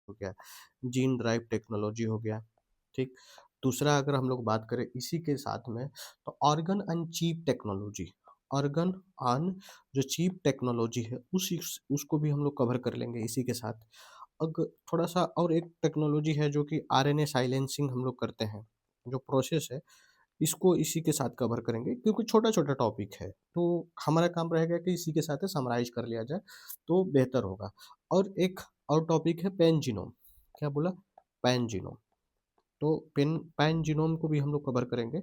हो गया, gene drive technology हो गया, ठीक। दूसरा अगर हम लोग बात करें इसी के साथ में, तो organ and chip technology, organ on जो चिप टेक्नोलॉजी है उसको भी हम लोग कवर कर लेंगे इसी के साथ। अग थोड़ा सा और एक टेक्नोलॉजी है जो कि आरएनए साइलेंसिंग हम लोग करते हैं, जो प्रोसेस है इसको इसी के साथ कवर करेंगे क्योंकि छोटा-छोटा टॉपिक है, तो हमारा काम रहेगा कि इसी के साथ समराइज़ कर लिया जाए, तो बेहतर होगा। और एक और टॉपिक है पैन-जीनोम, क्या बोला? पैन-जीनोम, तो पैन-जीनोम को भी हम लोग कवर करेंगे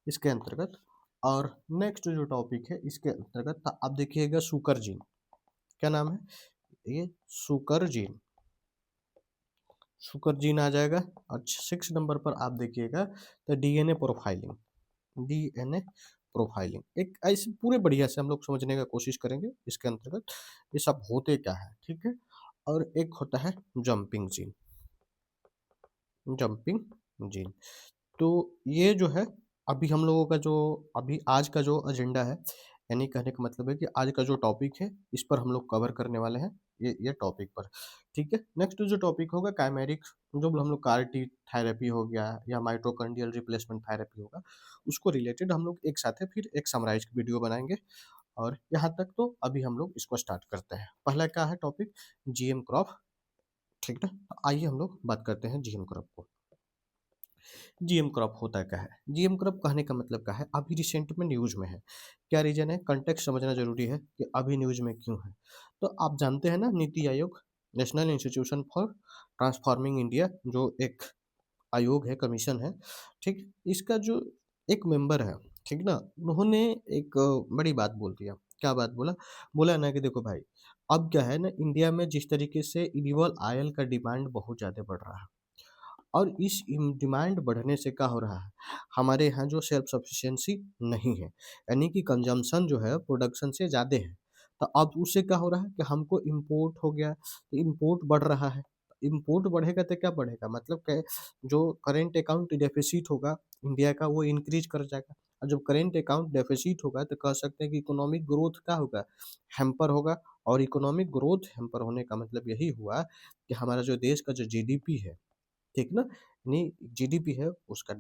इसके अंतर्गत। और नेक्स्ट जो टॉपिक है इसके अंतर्गत आप देखिएगा सुकर जीन, क्या नाम है? ये सुकर जीन, सुकर जीन आ जाएगा। और 6 नंबर पर आप देखिएगा तो डीएनए प्रोफाइलिंग, डीएनए प्रोफाइलिंग एक ऐसे पूरे बढ़िया से हम लोग समझने का कोशिश करेंगे इसके अंतर्गत ये सब होते क्या है, ठीक है। और एक होता है जंपिंग जीन, जंपिंग जीन, तो ये जो है अभी हम लोगों का जो अभी आज का जो एजेंडा है, यानी कहने का मतलब है कि आज का जो टॉपिक है इस पर हम लोग कवर करने वाले हैं, ये टॉपिक पर, ठीक है। नेक्स्ट जो टॉपिक होगा काइमेरिक, जो हम लोग कार टी थेरेपी हो गया या माइटोकॉन्ड्रियल रिप्लेसमेंट थेरेपी होगा, उसको रिलेटेड हम लोग एक साथ है फिर एक समराइज वीडियो बनाएंगे। और यहाँ तक तो अभी हम लोग इसको स्टार्ट करते हैं। पहला क्या है टॉपिक? जीएम क्रॉप, ठीक है। आइए हम लोग बात करते हैं जीएम क्रॉप को। जीएम क्रॉप होता क्या है? जीएम क्रॉप कहने का मतलब क्या है? अभी रिसेंट में न्यूज़ में है। क्या रीज़न है? कॉन्टेक्स्ट समझना ज़रूरी है कि अभी न्यूज़ में क्यों है। तो आप जानते हैं ना NITI Aayog, national institution for transforming India, जो एक आयोग है, कमीशन है, ठीक? इसका जो एक मेंबर है, ठीक ना? उन्होंने एक बड़ी बात बोल दिया। क्या बात बोला? बोला ना कि देखो भाई, अब क्या है ना इंडिया में जिस तरीके से एडिबल ऑयल का डिमांड बहुत ज़्यादा बढ़ रहा है, और इस डिमांड बढ़ने से क्या हो रहा है, हमारे यहाँ जो सेल्फ सफिशिएंसी नहीं है, यानी कि कंजम्पशन जो है प्रोडक्शन से ज़्यादा है। तो अब उससे क्या हो रहा है कि हमको इम्पोर्ट हो गया, तो इम्पोर्ट बढ़ रहा है। इम्पोर्ट बढ़ेगा तो क्या बढ़ेगा, मतलब क्या, जो करेंट अकाउंट डेफिसिट होगा इंडिया का वो इंक्रीज कर जाएगा। और जब करेंट अकाउंट डेफिसिट होगा तो कह सकते हैं कि इकोनॉमिक ग्रोथ क्या होगा, हैम्पर होगा। और इकोनॉमिक ग्रोथ हैम्पर होने का मतलब यही हुआ कि हमारा जो देश का जो जीडीपी है, ठीक ना? यानी जीडीपी है उसका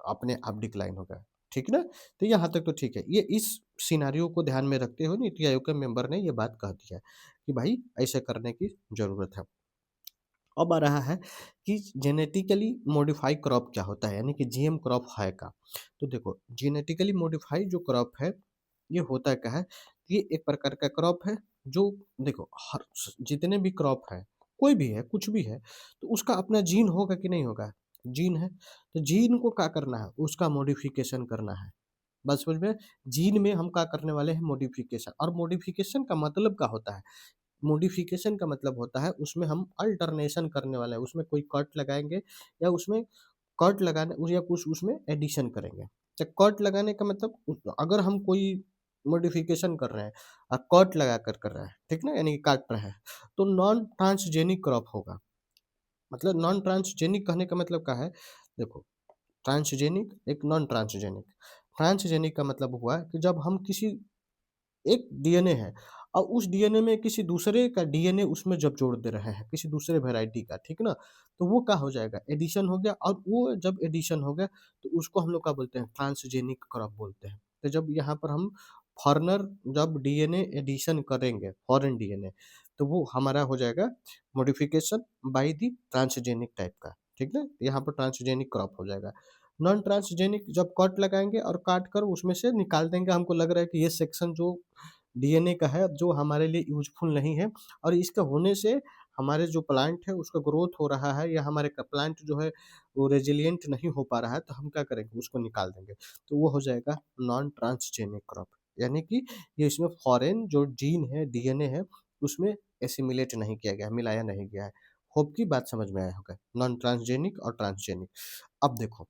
अपने आप डिक्लाइन होगा, ठीक ना? तो यहाँ तक तो ठीक है। ये इस सिनेरियो को ध्यान में रखते हुए नीति आयोग के मेंबर ने ये बात कह दिया कि भाई ऐसे करने की ज़रूरत है। अब आ रहा है कि जेनेटिकली मॉडिफाई क्रॉप क्या होता है, यानी कि जीएम क्रॉप है क्या? तो देखो जेनेटिकली मॉडिफाई जो क्रॉप है, ये होता क्या है, ये एक प्रकार का क्रॉप है जो, देखो हर जितने भी क्रॉप है, कोई भी है, कुछ भी है, तो उसका अपना जीन होगा कि नहीं होगा? जीन है, तो जीन को क्या करना है? उसका मॉडिफिकेशन करना है। बात समझ में? जीन में हम क्या करने वाले हैं? मॉडिफिकेशन। और मॉडिफिकेशन का मतलब क्या होता है? मॉडिफिकेशन का मतलब होता है उसमें हम अल्टरनेशन करने वाले हैं, उसमें कोई कट लगाएँगे या उसमें कट लगाने या कुछ उसमें एडिशन करेंगे। तो कट लगाने का मतलब अगर हम कोई मॉडिफिकेशन कर रहे हैं कट लगा कर रहे हैं, ठीक ना? यानी कि काट रहे हैं, तो नॉन ट्रांसजेनिक क्रॉप होगा। मतलब नॉन ट्रांसजेनिक कहने का मतलब क्या है? देखो, ट्रांसजेनिक एक नॉन ट्रांसजेनिक। ट्रांसजेनिक का मतलब हुआ कि जब हम किसी एक डीएनए है और उस डीएनए में किसी दूसरे का डीएनए उसमें जब जोड़ दे रहे हैं, किसी दूसरे वैरायटी का, ठीक ना? तो वो क्या हो जाएगा? एडिशन हो गया। और वो जब एडिशन हो गया तो उसको हम लोग क्या बोलते हैं? ट्रांसजेनिक क्रॉप बोलते हैं। तो जब यहाँ पर हम फॉरेनर जब डीएनए एडिशन करेंगे, फॉरेन डीएनए, तो वो हमारा हो जाएगा modification by the transgenic type का, ठीक ना? यहाँ पर ट्रांसजेनिक क्रॉप हो जाएगा। नॉन ट्रांसजेनिक जब कट लगाएँगे और काट कर उसमें से निकाल देंगे, हमको लग रहा है कि ये सेक्शन जो डीएनए का है जो हमारे लिए यूज़फुल नहीं है, और इसके होने से हमारे जो प्लांट है उसका ग्रोथ हो रहा है या हमारे क प्लांट जो है वो रेज़िलिएंट नहीं हो पा रहा है, तो हम क्या करेंगे? उसको निकाल देंगे। तो वो हो जाएगा नॉन ट्रांसजेनिक क्रॉप। यानी कि ये इसमें फ़ॉरेन जो जीन है, डीएनए है, उसमें एसिमिलेट नहीं किया गया है, मिलाया नहीं गया है। होप कि बात समझ में आया होगा। नॉन ट्रांसजेनिक और ट्रांसजेनिक। अब देखो,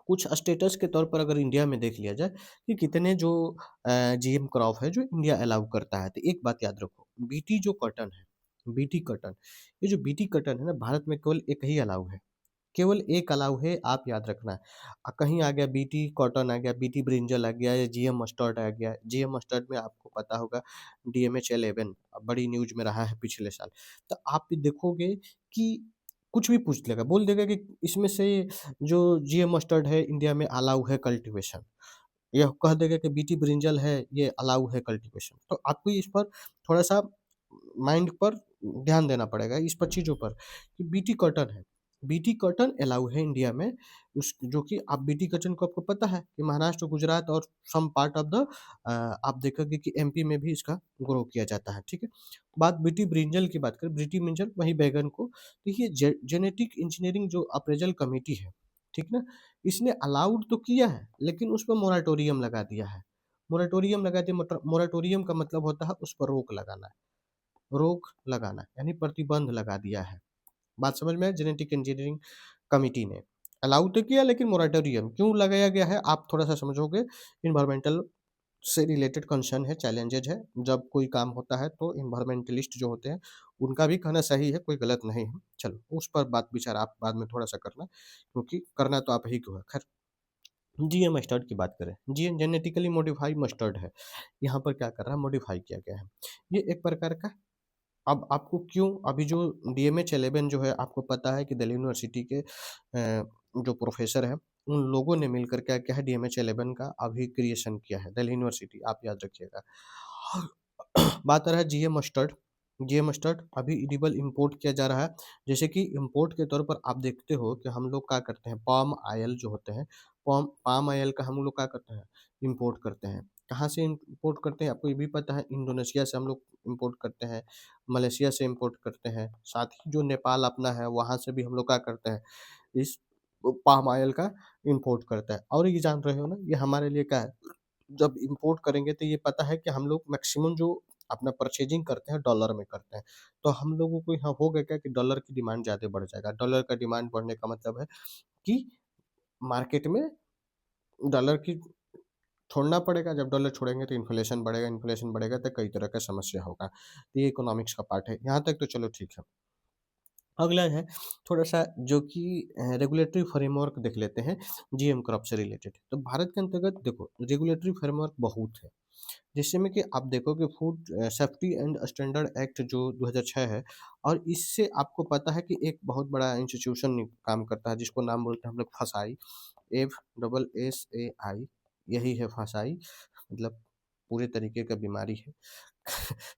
कुछ स्टेटस के तौर पर अगर इंडिया में देख लिया जाए कि कितने जो जीएम क्रॉप है जो इंडिया अलाउ करता है, तो एक बात याद रखो, बीटी जो कॉटन है, बीटी कॉटन, ये जो बीटी कॉटन है ना भारत में केवल एक ही अलाउ है। केवल एक अलाउ है, आप याद रखना है। कहीं आ गया बीटी कॉटन आ गया, बीटी ब्रिंजल आ गया या जीएम मस्टर्ड आ गया। जीएम मस्टर्ड में आपको पता होगा डीएमएच 11 बड़ी न्यूज़ में रहा है पिछले साल। तो आप भी देखोगे कि कुछ भी पूछ लेगा, बोल देगा कि इसमें से जो जीएम मस्टर्ड है इंडिया में अलाउ है कल्टीवेशन। यह कह देगा कि बीटी ब्रिंजल है, ये अलाउ है कल्टीवेशन। तो आपको इस पर थोड़ा-सा माइंड पर ध्यान देना पड़ेगा इस पर चीज़ों पर कि बीटी कॉटन है। बीटी कॉटन अलाउ है इंडिया में उस जो कि आप बीटी कॉटन को आपको पता है कि महाराष्ट्र, गुजरात और सम पार्ट ऑफ द आप देखोगे कि एमपी में भी इसका ग्रो किया जाता है, ठीक है? बात बीटी ब्रिंजल की बात करें, बीटी ब्रिंजल वही बैंगन को देखिए जेनेटिक इंजीनियरिंग जो अप्रेज़ल कमिटी है, ठीक ना? इसने अलाउड तो किया है, लेकिन उस पे मोरेटोरियम लगा दिया है। मोरेटोरियम लगा दिया मोरेटोरियम का मतलब होता है उस पर रोक लगाना यानी प्रतिबंध लगा दिया है। बात समझ में आई? जेनेटिक इंजीनियरिंग कमिटी ने अलाउ तो किया लेकिन मोरेटोरियम क्यों लगाया गया है आप थोड़ा-सा समझोगे। एनवायरमेंटल से रिलेटेड कंसर्न है, चैलेंजेज़ है। जब कोई काम होता है तो एनवायरमेंटलिस्ट जो होते हैं, उनका भी कहना सही है, कोई गलत नहीं है। चलो, उस पर बात विचार आप बाद में थोड़ा-सा करना, क्योंकि करना तो आप ही को है। खैर, जीएम मस्टर्ड की बात करें, जीएम जेनेटिकली मॉडिफाइड मस्टर्ड है। यहाँ पर क्या कर रहा है, मॉडिफाई किया गया है। ये एक प्रकार का अब आपको क्यों अभी जो डीएमएच 11 जो है आपको पता है कि दिल्ली यूनिवर्सिटी के जो प्रोफ़ेसर हैं, उन लोगों ने मिलकर क्या किया है डीएमएच 11 का अभी क्रिएशन किया है, दिल्ली यूनिवर्सिटी आप याद रखिएगा। बात आ रहा है जीएम मस्टर्ड अभी एडिबल इम्पोर्ट किया जा रहा है। जैसे कि इम्पोर्ट के तौर पर आप देखते हो कि हम लोग क्या करते हैं, पाम ऑयल जो होते हैं, पाम ऑयल का हम लोग क्या करते हैं, इम्पोर्ट करते हैं। कहाँ से इम्पोर्ट करते हैं आपको ये भी पता है, इंडोनेशिया से हम लोग इम्पोर्ट करते हैं, मलेशिया से इम्पोर्ट करते हैं, साथ ही जो नेपाल अपना है वहाँ से भी हम लोग क्या करते हैं, इस पाम ऑयल का इम्पोर्ट करते हैं। और ये जान रहे हो ना, ये हमारे लिए क्या है, जब इम्पोर्ट करेंगे तो ये पता है कि हम लोग मैक्सिमम जो अपना परचेजिंग करते हैं डॉलर में करते हैं। तो हम लोगों को यहाँ होगा क्या कि डॉलर की डिमांड ज़्यादा बढ़ जाएगा। डॉलर का डिमांड बढ़ने का मतलब है कि मार्केट में डॉलर की छोड़ना पड़ेगा, जब डॉलर छोड़ेंगे तो इन्फ्लेशन बढ़ेगा तो कई तरह का समस्या होगा। तो ये इकोनॉमिक्स का पार्ट है। यहाँ तक तो चलो ठीक है। अगला है थोड़ा-सा जो कि रेगुलेटरी फ्रेमवर्क देख लेते हैं जीएम क्रॉप से रिलेटेड। तो भारत के अंतर्गत देखो रेगुलेटरी फ्रेमवर्क बहुत है। जैसे में कि आप देखोगे food safety and standard act जो 2006 है और इससे आपको पता है कि एक बहुत बड़ा इंस्टीट्यूशन काम करता है जिसको नाम बोलते हैं हम लोग फसाई, FSSAI यही है फसाई मतलब पूरे तरीके का बीमारी है।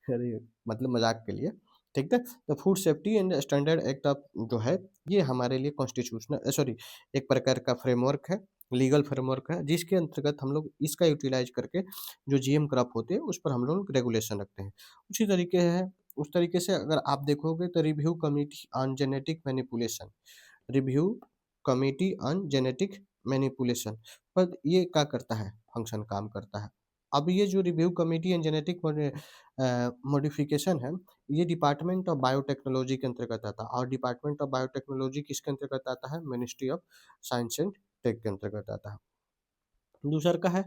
अरे मतलब मज़ाक के लिए, ठीक है? तो food safety and standard act of जो है ये हमारे लिए कॉन्स्टिट्यूशनल सॉरी एक प्रकार का फ्रेमवर्क है, लीगल फ्रेमवर्क है जिसके अंतर्गत हम लोग इसका यूटिलाइज़ करके जो जीएम क्रॉप होते हैं उस पर हम लोग रेगुलेशन रखते हैं। उसी तरीके है उस तरीके से अगर आप देखोगे तो review committee on genetic manipulation review committee on genetic manipulation पर ये क्या करता है फंक्शन काम करता है। अब ये जो review committee on genetic modification है ये डिपार्टमेंट ऑफ बायोटेक्नोलॉजी के अंतर्गत आता है और डिपार्टमेंट ऑफ बायोटेक्नोलॉजी किसके अंतर्गत आता है, ministry of science and tech के अंतर्गत आता है। दूसरा का है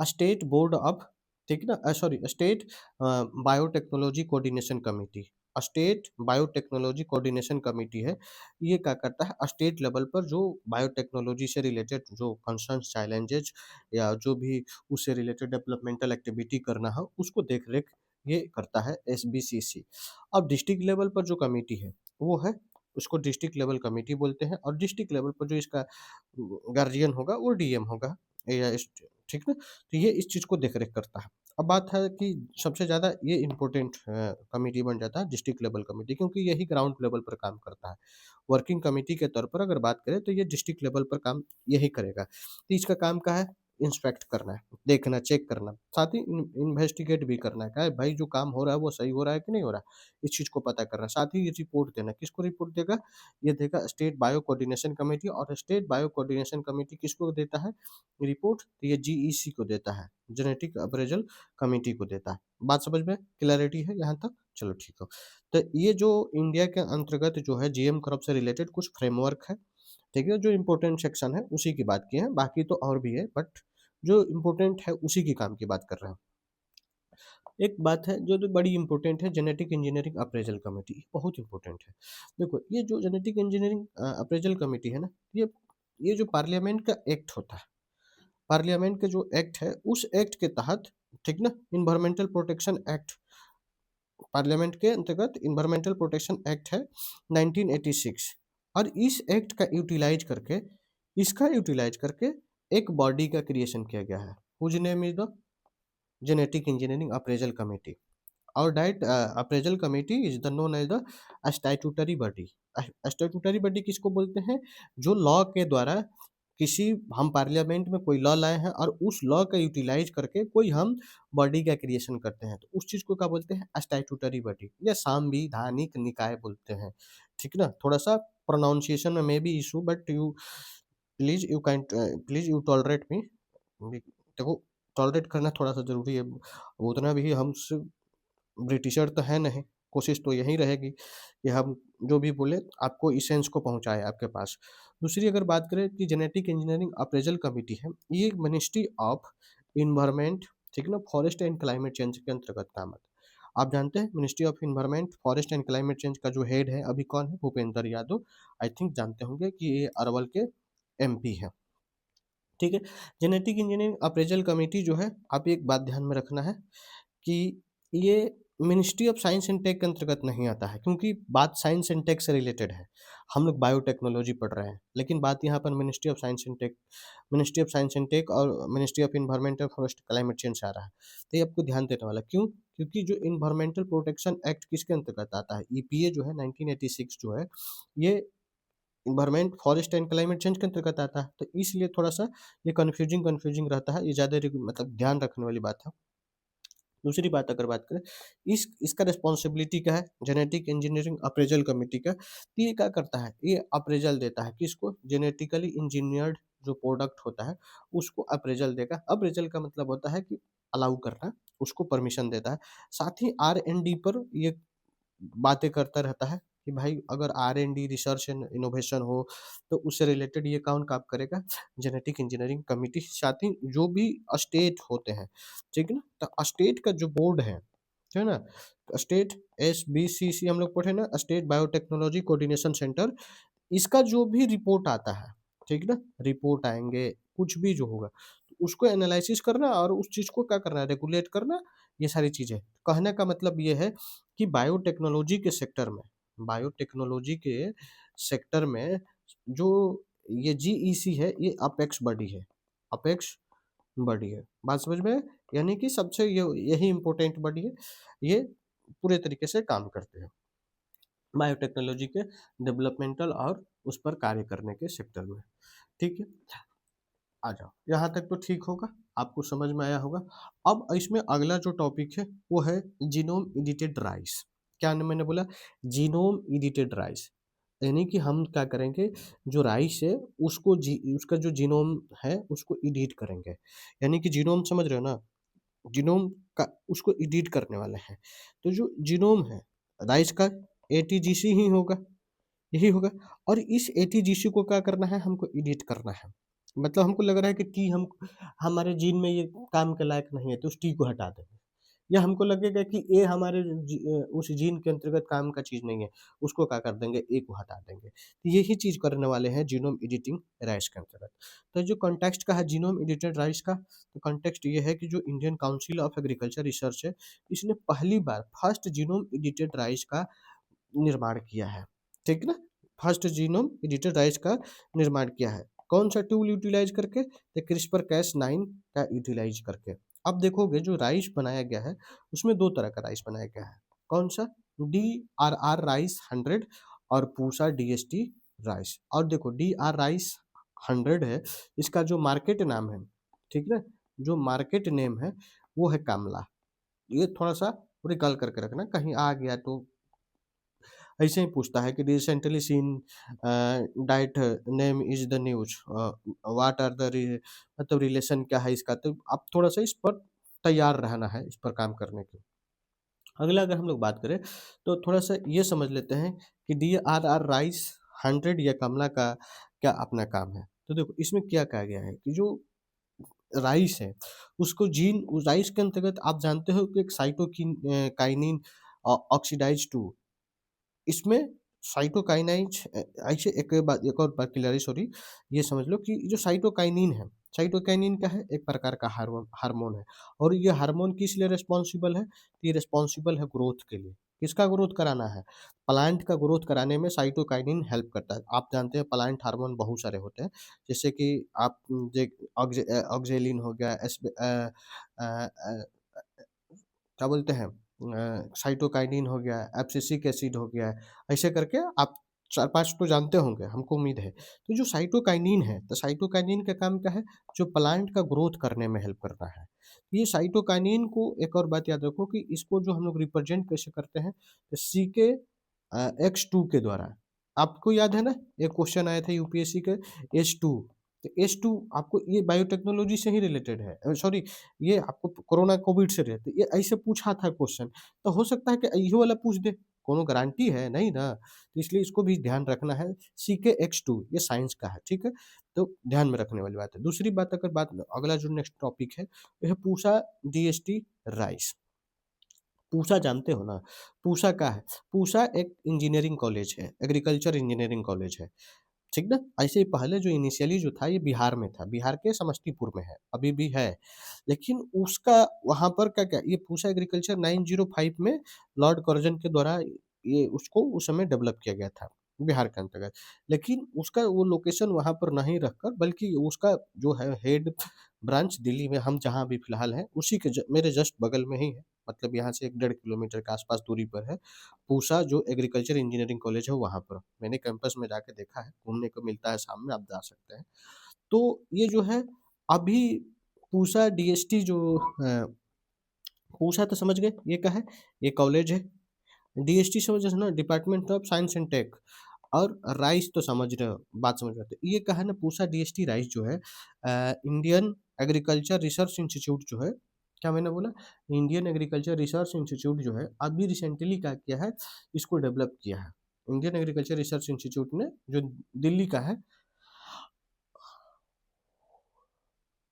स्टेट बोर्ड ऑफ ठीक ना sorry state biotechnology coordination committee. State biotechnology coordination committee है। ये क्या करता है स्टेट लेवल पर जो बायोटेक्नोलॉजी से रिलेटेड जो कंसर्न्स चैलेंजेज या जो भी उससे रिलेटेड डेवलपमेंटल एक्टिविटी करना है उसको देख रेख ये करता है एसबीसीसी। अब डिस्ट्रिक्ट लेवल पर जो कमेटी है वो है उसको डिस्ट्रिक्ट लेवल कमेटी बोलते हैं और डिस्ट्रिक्ट लेवल पर जो इसका गार्जियन होगा वो डीएम होगा या इस ठीक ना? तो ये इस चीज़ को देख-रेख करता है। अब बात है कि सबसे ज़्यादा ये इम्पोर्टेंट कमिटी बन जाता है डिस्ट्रिक्ट लेवल कमिटी क्योंकि यही ग्राउंड लेवल पर काम करता है। वर्किंग कमिटी के तौर पर अगर बात करें तो ये डिस्ट्रिक्ट लेवल पर काम यही करेगा। तो इसका काम क्या है? इंस्पेक्ट करना है, देखना, चेक करना, साथ ही इन्वेस्टिगेट भी करना है। क्या है भाई जो काम हो रहा है वो सही हो रहा है कि नहीं हो रहा है? इस चीज़ को पता करना है। साथ ही ये रिपोर्ट देना, किसको रिपोर्ट देगा? ये देगा स्टेट बायो कोऑर्डिनेशन कमेटी और स्टेट बायो कोऑर्डिनेशन कमेटी किसको देता है रिपोर्ट? तो ये जीईसी को देता है, जेनेटिक अप्रेज़ल कमेटी को देता है। बात समझ में क्लैरिटी है यहाँ तक? चलो ठीक है। तो ये जो इंडिया के अंतर्गत जो है जीएम क्रॉप से रिलेटेड कुछ फ्रेमवर्क है, ठीक है? जो इम्पोर्टेंट सेक्शन है उसी की बात की है, बाकी तो और भी है बट जो इम्पोर्टेंट है उसी के काम की बात कर रहे हैं। एक बात है जो तो बड़ी इंपॉर्टेंट है, जेनेटिक इंजीनियरिंग अप्रेजल कमेटी, बहुत इंपॉर्टेंट है। देखो ये जो जेनेटिक इंजीनियरिंग अप्रेजल कमेटी है ना, ये जो पार्लियामेंट का एक्ट होता है, पार्लियामेंट का जो एक्ट है उस एक्ट के तहत, ठीक ना, इन्वायरमेंटल प्रोटेक्शन एक्ट, पार्लियामेंट के अंतर्गत इन्वायरमेंटल प्रोटेक्शन एक्ट है 1986, और इस एक्ट का यूटिलाइज करके, इसका यूटिलाइज करके एक बॉडी का क्रिएशन किया गया है, whose name is the genetic engineering appraisal committee. और डाइट appraisal committee is the known as the statutory body. Statutory body किसको बोलते हैं? जो लॉ के द्वारा किसी, हम पार्लियामेंट में कोई लॉ लाए हैं और उस लॉ का यूटिलाइज करके कोई हम बॉडी का क्रिएशन करते हैं, तो उस चीज को क्या बोलते हैं? स्टैट्यूटरी बॉडी या सांविधानिक निकाय बोलते हैं, ठीक ना। थोड़ा सा प्रोनाउंसिएशन में may be issue, but you please you tolerate me. देखो, टॉलरेट करना थोड़ा सा जरूरी है, उतना भी हम ब्रिटिशर तो है नहीं, कोशिश तो यही रहेगी कि हम जो भी बोले आपको इसेंस को पहुंचाए आपके पास। दूसरी अगर बात करें कि जेनेटिक इंजीनियरिंग अप्रेजल कमेटी है, ये मिनिस्ट्री ऑफ इन्वायरमेंट, ठीक है ना, फॉरेस्ट एंड क्लाइमेट चेंज के अंतर्गत काम आता है। आप जानते हैं ministry of environment forest and climate change का जो हेड है अभी कौन है? भूपेंद्र यादव। आई थिंक जानते होंगे कि ये अरवल के एमपी है, ठीक है। जेनेटिक इंजीनियरिंग अप्रेजल कमेटी जो है, आप एक बात ध्यान में रखना है कि ये ministry of science and tech के अंतर्गत नहीं आता है, क्योंकि बात साइंस एंड टेक से रिलेटेड है। हम लोग बायोटेक्नोलॉजी पढ़ रहे हैं, लेकिन बात यहाँ पर ministry of science and tech, ministry of science and tech और ministry of environment forest climate change से आ रहा है। तो ये आपको ध्यान देने वाला, क्यों? क्योंकि जो इन्वायरमेंटल प्रोटेक्शन एक्ट किसके अंतर्गत आता है? ईपीए जो है 1986 जो है, ये environment forest and climate change के अंतर्गत आता है। तो इसलिए थोड़ा सा ये कन्फ्यूजिंग रहता है, ये ज़्यादा मतलब ध्यान रखने वाली बात है। दूसरी बात अगर बात करें, इसका रिस्पॉन्सिबिलिटी क्या है जेनेटिक इंजीनियरिंग अप्रेजल कमेटी का? तो ये क्या करता है? ये अप्रेजल देता है किसको? जेनेटिकली इंजीनियर्ड जो प्रोडक्ट होता है उसको अप्रेजल देगा। अप्रेजल का मतलब होता है कि अलाउ करना, उसको परमिशन देता है। साथ ही R&D पर ये बातें करता रहता है कि भाई अगर R&D रिसर्च एंड इनोवेशन हो तो उससे रिलेटेड ये कौन काम करेगा? Genetic engineering committee. साथ ही जो भी स्टेट होते हैं, ठीक है ना, तो स्टेट का जो बोर्ड है ना, स्टेट SBCC हम लोग पढ़े ना, स्टेट बायोटेक्नोलॉजी कोऑर्डिनेशन सेंटर, इसका जो भी रिपोर्ट आता है, ठीक ना, रिपोर्ट आएंगे, कुछ भी जो होगा तो उसको एनालिसिस करना और उस चीज को क्या करना? रेगुलेट करना, ये सारी चीजें। कहने का मतलब ये है कि बायोटेक्नोलॉजी के सेक्टर में, बायोटेक्नोलॉजी के सेक्टर में जो ये GEC है, ये अपेक्स बॉडी है, अपेक्स बॉडी है। बात समझ में है? यानी कि सबसे ये यही इम्पोर्टेंट बॉडी है, ये पूरे तरीके से काम करते हैं बायोटेक्नोलॉजी के डेवलपमेंटल और उस पर कार्य करने के सेक्टर में, ठीक है। आ जाओ, यहाँ तक तो ठीक होगा, आपको समझ में आया होगा। अब इसमें अगला जो टॉपिक है वो है जीनोम एडिटेड राइस। क्या मैंने बोला? जीनोम एडिटेड राइस, यानी कि हम क्या करेंगे, जो राइस है उसको उसका जो जीनोम है उसको एडिट करेंगे। यानी कि जीनोम समझ रहे हो ना, जीनोम का उसको एडिट करने वाले हैं। तो जो जीनोम है राइस का, ATGC ही होगा, यही होगा। और इस ATGC को क्या करना है? हमको एडिट करना है। मतलब हमको लग रहा है कि टी हम हमारे जीन में ये काम के लायक नहीं है, तो उस टी को हटा देंगे। या हमको लगेगा कि ए हमारे उस जीन के अंतर्गत काम का चीज़ नहीं है, उसको क्या कर देंगे? ए को हटा देंगे। तो यही चीज़ करने वाले हैं जीनोम एडिटिंग राइस के अंतर्गत। तो जो कॉन्टेक्स्ट का है जीनोम एडिटेड राइस का, तो कॉन्टेक्स्ट ये है कि जो Indian council of agriculture research है, इसने पहली बार फर्स्ट जीनोम एडिटेड राइस का निर्माण किया है, ठीक ना। फर्स्ट जीनोम एडिटेड राइस का निर्माण किया है, कौन सा टूल यूटिलाइज करके? तो क्रिस्पर Cas9 का यूटिलाइज करके। अब देखोगे जो राइस बनाया गया है उसमें दो तरह का राइस बनाया गया है, कौन सा? DRR राइस 100 और पूसा DST राइस। और देखो DR राइस 100 है, इसका जो मार्केट नाम है, ठीक ना, जो मार्केट नेम है वो है कामला। ये थोड़ा सा रिकॉल करके रखना, कहीं आ गया तो ऐसे ही पूछता है कि recently seen diet name is the news, what are the मतलब रिलेशन क्या है इसका। तो आप थोड़ा सा इस पर तैयार रहना है, इस पर काम करने के। अगला अगर हम लोग बात करें तो थोड़ा सा ये समझ लेते हैं कि DRR राइस 100 या कमला का क्या अपना काम है। तो देखो इसमें क्या कहा गया है कि जो राइस है, उसको जीन उस राइस के अंतर्गत आप जानते हो कि एक काइनिन ऑक्सीडाइज़ 2 इसमें साइटोकाइनाइज ऐसे एक और बात क्लियरली सॉरी ये समझ लो कि जो साइटोकाइनिन है, साइटोकाइनिन क्या है? एक प्रकार का हार्मोन हार्मोन है और ये हार्मोन किस लिए रिस्पॉन्सिबल है? ये रिस्पॉन्सिबल है ग्रोथ के लिए। किसका ग्रोथ कराना है? प्लांट का ग्रोथ कराने में साइटोकाइनिन हेल्प करता है। आप जानते हैं प्लांट हार्मोन बहुत सारे होते हैं, जैसे कि आप ऑक्ज़ेलिन हो गया, अ अ क्या बोलते हैं साइटोकाइनिन हो गया, एब्सिसिक एसिड हो गया, ऐसे करके आप 4-5 तो जानते होंगे, हमको उम्मीद है। तो जो साइटोकाइनिन है, तो साइटोकाइनिन का काम क्या है? जो प्लांट का ग्रोथ करने में हेल्प करता है। ये साइटोकाइनिन को एक और बात याद रखो कि इसको जो हम लोग रिप्रेजेंट कैसे करते हैं, तो CK X2 के द्वारा। आपको याद है ना, एक क्वेश्चन आया था यूपीएससी का H2 तो H2 आपको ये बायोटेक्नोलॉजी से ही रिलेटेड है। सॉरी ये आपको कोरोना कोविड से रहते ये ऐसे पूछा था क्वेश्चन तो हो सकता है कि इहो वाला पूछ दे कोनो गारंटी है नहीं ना तो इसलिए इसको भी ध्यान रखना है CK X2 ये साइंस का है ठीक है तो ध्यान में रखने वाली बात है दूसरी बात अगर बात अगला जो नेक्स्ट टॉपिक है वो है पूसा DST राइस पूसा जानते हो ना पूसा का है पूसा एक इंजीनियरिंग कॉलेज है एग्रीकल्चर इंजीनियरिंग कॉलेज है ठीक ना? ऐसे ही पहले जो इनिशियली जो था ये बिहार में था, बिहार के समस्तीपुर में है, अभी भी है। लेकिन उसका वहाँ पर क्या-क्या ये पूसा एग्रीकल्चर 905 में लॉर्ड कर्जन के द्वारा ये उसको उस समय डेवलप किया गया था, बिहार के अंतर्गत। लेकिन उसका वो लोकेशन वहाँ पर नहीं रखकर बल्कि उसका जो है हेड ब्रांच दिल्ली में हम जहाँ अभी फिलहाल हैं, उसी के मेरे जस्ट बगल में ही है। मतलब यहाँ से 1 डेढ़ किलोमीटर के आस-पास दूरी पर है। पूसा जो एग्रीकल्चर इंजीनियरिंग कॉलेज है वहाँ पर। मैंने कैंपस में जाके देखा है, घूमने को मिलता है शाम में आप जा सकते हैं। तो ये जो है अभी पूसा DST जो पूसा तो समझ गए ये क्या है? ये कॉलेज है। DST समझे ना department of science and tech और राइस तो समझ रहे हो, बात समझ रहे हो। तो ये क्या है ना पूसा DST राइस जो है इंडियन एग्रीकल्चर रिसर्च इंस्टीट्यूट जो है क्या मैंने बोला? इंडियन एग्रीकल्चर रिसर्च इंस्टीट्यूट जो है अभी रिसेंटली क्या किया है इसको डेवलप किया है। इंडियन एग्रीकल्चर रिसर्च इंस्टीट्यूट ने जो दिल्ली का है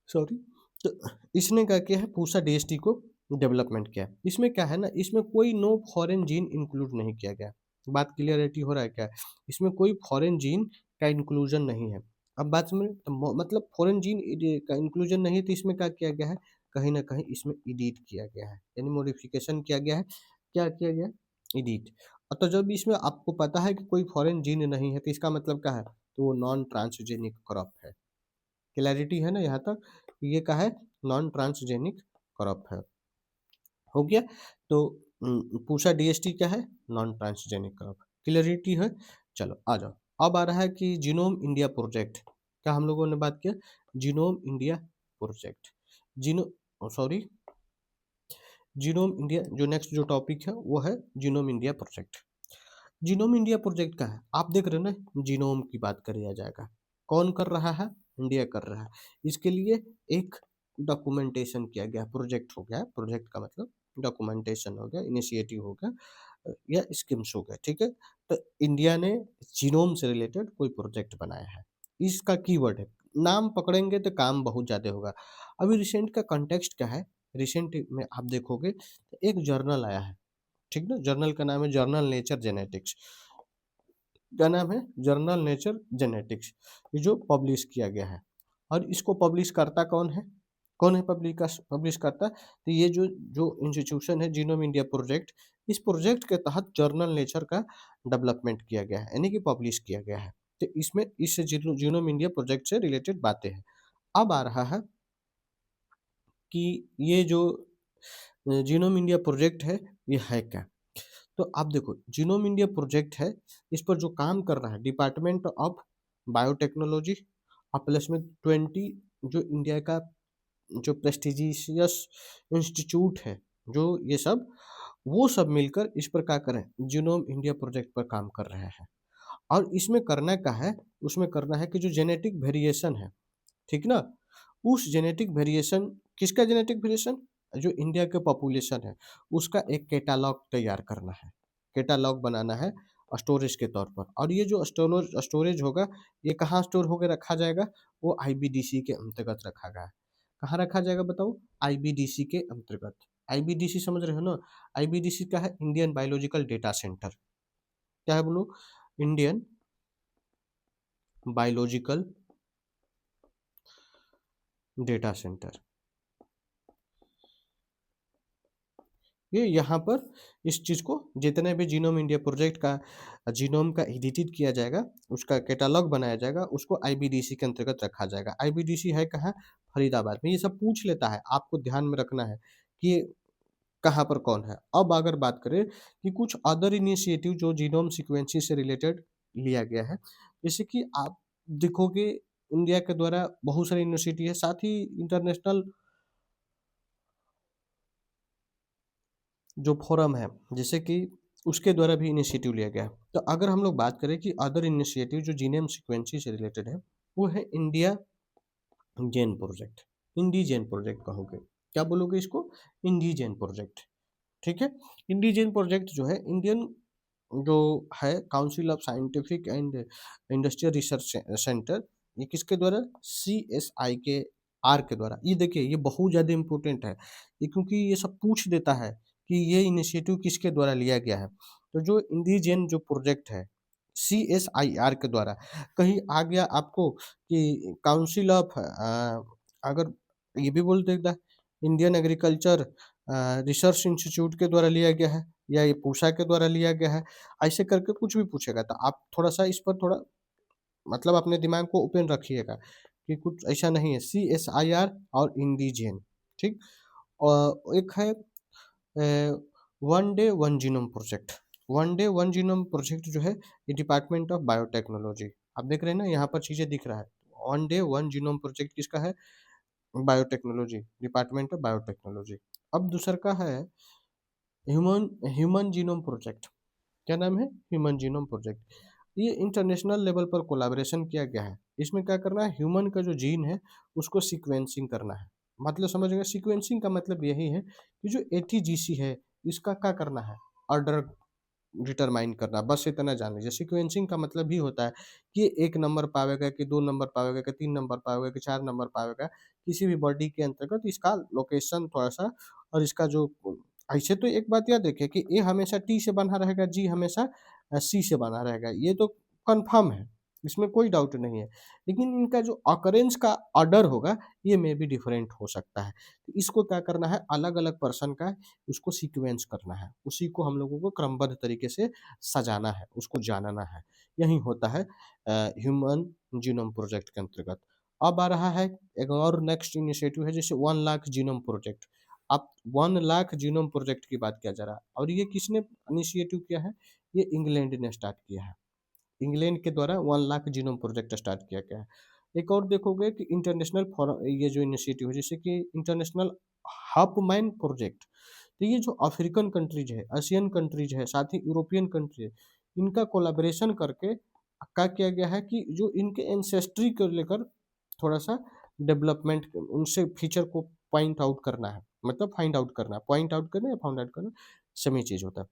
सॉरी तो इसने क्या किया है पूसा DST को डेवलपमेंट किया है। इसमें क्या है ना इसमें कोई नो फॉरेन जीन इंक्लूड नहीं किया गया। बात क्लियरिटी हो रहा है क्या? इसमें कोई फॉरेन जीन का इंक्लूजन नहीं है। अब बात समझ मतलब फॉरेन जीन का इंक्लूजन नहीं है तो इसमें क्या किया गया है? कहीं न कहीं इसमें एडिट किया गया है, यानी मॉडिफिकेशन किया गया है। क्या किया गया है? एडिट। तो जब इसमें आपको पता है कि कोई फॉरेन जीन नहीं है तो इसका मतलब क्या है? तो वो नॉन ट्रांसजेनिक क्रॉप है। क्लैरिटी है ना यहाँ तक? ये क्या है? नॉन ट्रांसजेनिक क्रॉप है। हो गया? तो पूसा DST क्या है? Non transgenic crop. क्लैरिटी है? चलो आ जाओ। अब आ रहा है कि जीनोम इंडिया प्रोजेक्ट। क्या हम लोगों ने बात किया? Genome India project. Sorry genome India जो नेक्स्ट जो टॉपिक है वो है genome India project. Genome India project का है आप देख रहे हो ना जीनोम की बात किया जाएगा कौन कर रहा है इंडिया कर रहा है इसके लिए एक डॉक्यूमेंटेशन किया गया प्रोजेक्ट हो गया प्रोजेक्ट का मतलब डॉक्यूमेंटेशन हो गया इनिशिएटिव हो गया या स्कीम्स हो गया ठीक है तो इंडिया ने जीनोम से रिलेटेड कोई प्रोजेक्ट बनाया है इसका कीवर्ड है नाम पकड़ेंगे तो काम बहुत ज़्यादा होगा अभी रिसेंट का कंटेक्स्ट क्या है रिसेंट में आप देखोगे तो एक जर्नल आया है ठीक ना जर्नल का नाम है जर्नल नेचर जेनेटिक्स क्या नाम है जर्नल नेचर जेनेटिक्स ये जो पब्लिश किया गया है और इसको पब्लिश करता कौन है पब्लिश करता तो ये जो जो इंस्टीट्यूशन है जीनोम इंडिया प्रोजेक्ट इस प्रोजेक्ट के तहत जर्नल नेचर का डेवलपमेंट किया गया है यानी कि पब्लिश किया गया है तो इसमें इस जीनोम इंडिया प्रोजेक्ट से रिलेटेड बातें हैं अब आ रहा है कि ये जो जीनोम इंडिया प्रोजेक्ट है ये है क्या तो आप देखो जीनोम इंडिया प्रोजेक्ट है इस पर जो काम कर रहा है डिपार्टमेंट ऑफ बायोटेक्नोलॉजी और प्लस में 20 जो इंडिया का जो प्रेस्टिजियस इंस्टीट्यूट है जो ये सब वो सब मिलकर इस पर क्या करें जीनोम इंडिया प्रोजेक्ट पर काम कर रहे हैं और इसमें करना क्या है उसमें करना है कि जो जेनेटिक वेरिएशन है ठीक ना उस जेनेटिक वेरिएशन किसका जेनेटिक वेरिएशन जो इंडिया के पॉपुलेशन है उसका एक कैटालॉग तैयार करना है कैटालॉग बनाना है स्टोरेज के तौर पर और ये जो स्टोरेज होगा ये कहाँ स्टोर होकर रखा जाएगा वो IBDC के अंतर्गत रखा गया है कहाँ रखा जाएगा बताओ? आईबीडीसी के अंतर्गत। आईबीडीसी समझ रहे हो ना? आईबीडीसी क्या है? Indian biological data centre. क्या है बोलो? Indian biological data centre. ये यहाँ पर इस चीज़ को, जितने भी जीनोम इंडिया प्रोजेक्ट का जीनोम का एडिटेड किया जाएगा, उसका कैटालॉग बनाया जाएगा, उसको आईबीडीसी के अंतर्गत रखा जाएगा। आईबीडीसी है कहाँ? फरीदाबाद में। ये सब पूछ लेता है, आपको ध्यान में रखना है कि कहाँ पर कौन है। अब अगर बात करें कि कुछ अदर इनिशिएटिव जो जीनोम सीक्वेंसिंग से रिलेटेड लिया गया है, जैसे कि आप देखोगे इंडिया के द्वारा बहुत सारी यूनिवर्सिटी है, साथ ही इंटरनेशनल जो फोरम है, जैसे कि उसके द्वारा भी इनिशिएटिव लिया गया है। तो अगर हम लोग बात करें कि अदर इनिशिएटिव जो जीनोम सीक्वेंसिंग से रिलेटेड है, वो है इंडिया जेन प्रोजेक्ट। इंडीजेन प्रोजेक्ट कहोगे, क्या बोलोगे इसको? इंडीजेन प्रोजेक्ट। ठीक है। इंडीजेन प्रोजेक्ट जो है इंडियन जो है council of scientific and industrial research centre, ये किसके द्वारा? CSI के आर के द्वारा। ये देखिए ये बहुत ज़्यादा इम्पोर्टेंट है ये, क्योंकि ये सब पूछ देता है कि ये इनिशिएटिव किसके द्वारा लिया गया है। तो जो इंडिजेन जो प्रोजेक्ट है CSIR के द्वारा, कहीं आ गया आपको कि काउंसिल ऑफ अगर ये भी बोल देता है इंडियन एग्रीकल्चर रिसर्च इंस्टीट्यूट के द्वारा लिया गया है, या ये पूषा के द्वारा लिया गया है, ऐसे करके कुछ भी पूछेगा तो आप थोड़ा-सा इस पर थोड़ा मतलब अपने दिमाग को ओपन रखिएगा कि कुछ ऐसा नहीं है। CSIR और इंडिजेन, ठीक? एक है one day one genome project. One day one genome project जो है ये डिपार्टमेंट ऑफ बायोटेक्नोलॉजी। आप देख रहे हैं ना यहाँ पर चीज़ें दिख रहा है। One day one genome project किसका है? Biotechnology, department of biotechnology. अब दूसरा का है ह्यूमन ह्यूमन जीनोम प्रोजेक्ट। क्या नाम है? Human genome project. ये इंटरनेशनल लेवल पर कोलैबोरेशन किया गया है। इसमें क्या करना है? ह्यूमन का जो जीन है उसको सीक्वेंसिंग करना है। मतलब समझ गए? सीक्वेंसिंग का मतलब यही है कि जो ATGC है इसका क्या करना है? ऑर्डर डिटरमाइन करना, बस इतना जान लीजिए। सीक्वेंसिंग का मतलब भी होता है कि 1 नंबर पावेगा कि 2 नंबर पावेगा कि 3 नंबर पावेगा कि 4 नंबर पावेगा, किसी भी बॉडी के अंतर्गत इसका लोकेशन थोड़ा-सा, और इसका जो ऐसे तो एक बात याद रखिए कि ए हमेशा टी से बना रहेगा, जी हमेशा सी से बना रहेगा। ये तो कन्फर्म है, इसमें कोई डाउट नहीं है। लेकिन इनका जो ऑकरेंस का ऑर्डर होगा, ये मे बी डिफरेंट हो सकता है। तो इसको क्या करना है? अलग-अलग पर्सन का उसको सीक्वेंस करना है। उसी को हम लोगों को क्रमबद्ध तरीके से सजाना है, उसको जानना है। यही होता है ह्यूमन जीनोम प्रोजेक्ट के अंतर्गत। अब आ रहा है एक और नेक्स्ट इनिशिएटिव है, जैसे 1 लाख जीनोम प्रोजेक्ट। अब 1 लाख जीनोम प्रोजेक्ट की बात किया जा रहा है, और ये किसने इनिशिएटिव किया है? ये इंग्लैंड ने स्टार्ट किया है। इंग्लैंड के द्वारा 1 लाख जीनोम प्रोजेक्ट स्टार्ट किया गया है। एक और देखोगे कि इंटरनेशनल ये जो इनिशिएटिव है, जैसे कि इंटरनेशनल हर्पमैन प्रोजेक्ट। तो ये जो अफ्रीकन कंट्रीज है, एशियन कंट्रीज है, साथ ही यूरोपियन कंट्री है, इनका कोलैबोरेशन करके क्या किया गया है कि जो इनके एंसेस्ट्री को लेकर थोड़ा-सा डेवलपमेंट उनसे फीचर को पॉइंट आउट करना है, मतलब फाइंड आउट करना है। पॉइंट आउट करना या फाउंड आउट करना सेम ही चीज़ होता है।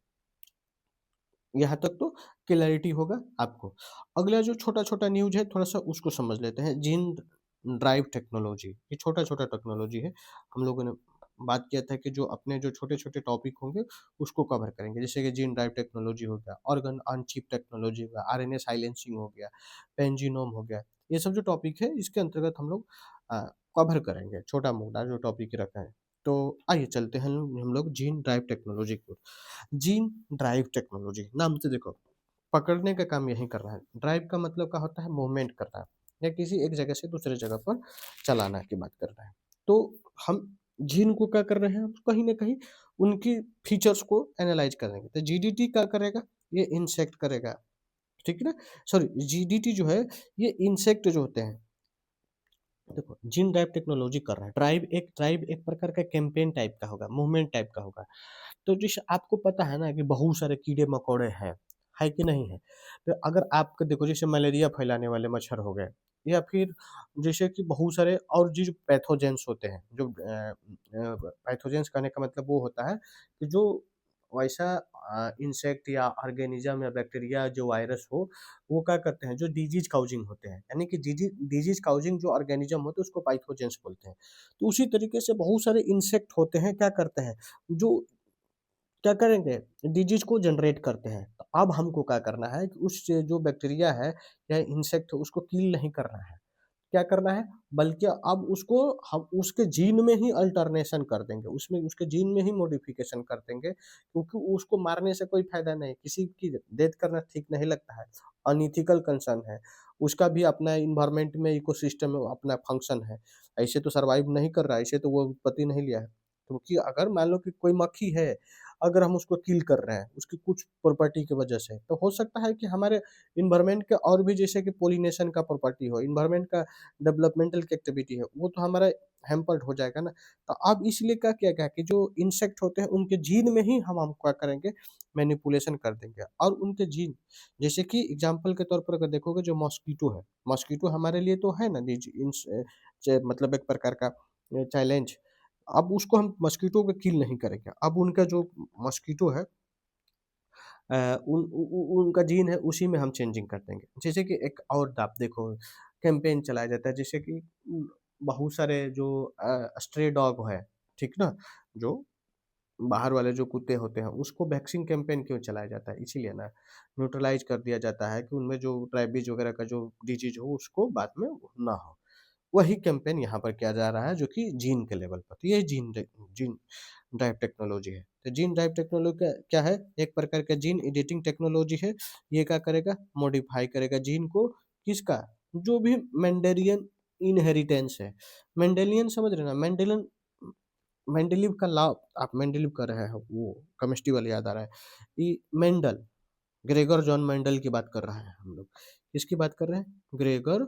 यहाँ तक तो क्लैरिटी होगा आपको। अगला जो छोटा-छोटा न्यूज़ है थोड़ा-सा उसको समझ लेते हैं। जीन ड्राइव टेक्नोलॉजी, ये छोटा-छोटा टेक्नोलॉजी है। हम लोगों ने बात किया था कि जो अपने जो छोटे-छोटे टॉपिक होंगे उसको कवर करेंगे। जैसे कि जीन ड्राइव टेक्नोलॉजी हो गया, ऑर्गन ऑन चिप टेक्नोलॉजी हो गया, RNA साइलेंसिंग हो गया, पेनजीनोम हो गया। ये सब जो टॉपिक है इसके अंतर्गत हम लोग अ, कवर करेंगे, छोटा-मोटा जो टॉपिक रखा है। तो आइए चलते हैं हम लोग जीन ड्राइव टेक्नोलॉजी की ओर। जीन ड्राइव टेक्नोलॉजी नाम से देखो, पकड़ने का काम यही कर रहा है। ड्राइव का मतलब क्या होता है? मूवमेंट करना, या किसी एक जगह से दूसरे जगह पर चलाना की बात कर रहा है। तो हम जीन को क्या कर रहे हैं? हम कहीं न कहीं उनकी फीचर्स को एनालाइज़ करेंगे। तो जीडीटी क्या करेगा? ये इंसेक्ट करेगा, ठीक है ना? सॉरी, जीडीटी जो है ये इंसेक्ट जो होते हैं, देखो जीन ड्राइव टेक्नोलॉजी कर रहा है। ड्राइव एक प्रकार का कैंपेन टाइप का होगा, मूवमेंट टाइप का होगा। तो जैसे आपको पता है ना कि बहुत सारे कीड़े-मकोड़े हैं, है कि नहीं है? तो अगर आपको देखो जैसे मलेरिया फैलाने वाले मच्छर हो गए, या फिर जैसे कि बहुत सारे और जो पैथोजेंस होते हैं, जो पैथोजेंस कहने का मतलब वो होता है कि जो वैसा इंसेक्ट या ऑर्गेनिज्म या बैक्टीरिया जो वायरस हो, वो क्या करते हैं, जो डिजीज काउजिंग होते हैं, यानी कि डिजीज काउजिंग जो ऑर्गेनिज्म होते हैं उसको पाइथोजेंस बोलते हैं। तो उसी तरीके से बहुत सारे इंसेक्ट होते हैं, क्या करते हैं, जो क्या करेंगे, डिजीज को जनरेट करते हैं। तो अब हमको क्या करना है कि उस जो बैक्टीरिया है या इंसेक्ट है उसको किल नहीं करना है, क्या करना है, बल्कि अब उसको हम उसके जीन में ही अल्टरनेशन कर देंगे, उसमें उसके जीन में ही मॉडिफिकेशन कर देंगे, क्योंकि उसको मारने से कोई फायदा नहीं, किसी की डेथ करना ठीक नहीं लगता है, अनइथिकल कंसर्न है, उसका भी अपना इन्वायरमेंट में इकोसिस्टम में अपना फंक्शन है, ऐसे तो सर्वाइव नहीं कर रहा है, ऐसे तो वो उत्पत्ति नहीं लिया है। क्योंकि अगर मान लो कि कोई मक्खी है, अगर हम उसको किल कर रहे हैं उसकी कुछ प्रॉपर्टी की वजह से, तो हो सकता है कि हमारे इन्वायरमेंट के और भी, जैसे कि पोलिनेशन का प्रॉपर्टी हो, इन्वायरमेंट का डेवलपमेंटल की एक्टिविटी है, वो तो हमारा हैम्पर्ड हो जाएगा ना। तो अब इसलिए क्या किया गया कि जो इंसेक्ट होते हैं उनके जीन में ही हम क्या करेंगे, मैनिपुलेशन कर देंगे, और उनके जीन, जैसे कि एग्जांपल के तौर पर अगर देखोगे, जो मॉस्किटो है, मॉस्किटो हमारे लिए तो है ना मतलब एक प्रकार का चैलेंज। अब उसको हम मॉस्किटो को किल नहीं करेंगे, अब उनका जो मॉस्किटो है, उनका जीन है उसी में हम चेंजिंग कर देंगे। जैसे कि एक और आप देखो, कैंपेन चलाया जाता है, जैसे कि बहुत सारे जो स्ट्रे डॉग है, ठीक ना, जो बाहर वाले जो कुत्ते होते हैं उसको वैक्सीन कैंपेन क्यों चलाया जाता है, इसीलिए ना, न्यूट्रलाइज कर दिया जाता है कि उनमें जो रेबीज वगैरह का जो डिजीज हो उसको बाद में ना हो। वही कैंपेन यहाँ पर किया जा रहा है, जो कि जीन के लेवल पर। तो ये जीन ड्राइव टेक्नोलॉजी है। तो जीन ड्राइव टेक्नोलॉजी क्या क्या है, एक प्रकार का जीन एडिटिंग टेक्नोलॉजी है। ये क्या करेगा, मॉडिफाई करेगा जीन को, किसका, जो भी मेंडेलियन इनहेरिटेंस है। मेंडेलियन समझ रहे ना, मेंडेलियन, मेंडेलीव का लॉ, आप मेंडेलीव कर रहे हैं, वो केमिस्ट्री वाले याद आ रहा है, ये मेंडल, ग्रेगर जॉन मेंडल की बात कर रहा है हम लोग। किसकी बात कर रहे हैं, ग्रेगर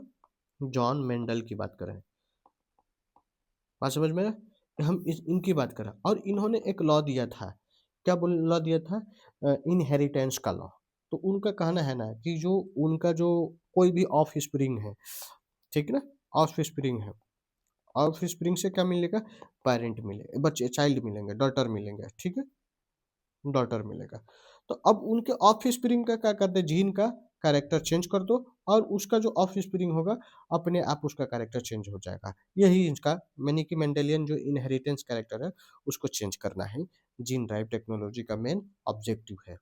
जॉन मेंडल की बात कर रहे हैं। बात समझ में आया? कि हम इनकी बात कर रहे हैं, और इन्होंने एक लॉ दिया था, क्या बोल लॉ दिया था, इनहेरिटेंस का लॉ। तो उनका कहना है ना कि जो उनका जो कोई भी ऑफ स्प्रिंग है, ठीक है ना, ऑफ स्प्रिंग है, ऑफ स्प्रिंग से क्या मिलेगा, पेरेंट मिले, बच्चे चाइल्ड मिलेंगे, डॉटर मिलेंगे, ठीक है, डॉटर मिलेगा। तो अब उनके ऑफ स्प्रिंग का क्या करते हैं, जीन का कैरेक्टर चेंज कर दो, और उसका जो ऑफ स्प्रिंग होगा अपने आप उसका कैरेक्टर चेंज हो जाएगा। यही इसका मैंने कि मेंडेलियन जो इनहेरिटेंस कैरेक्टर है उसको चेंज करना है, जीन ड्राइव टेक्नोलॉजी का मेन ऑब्जेक्टिव है।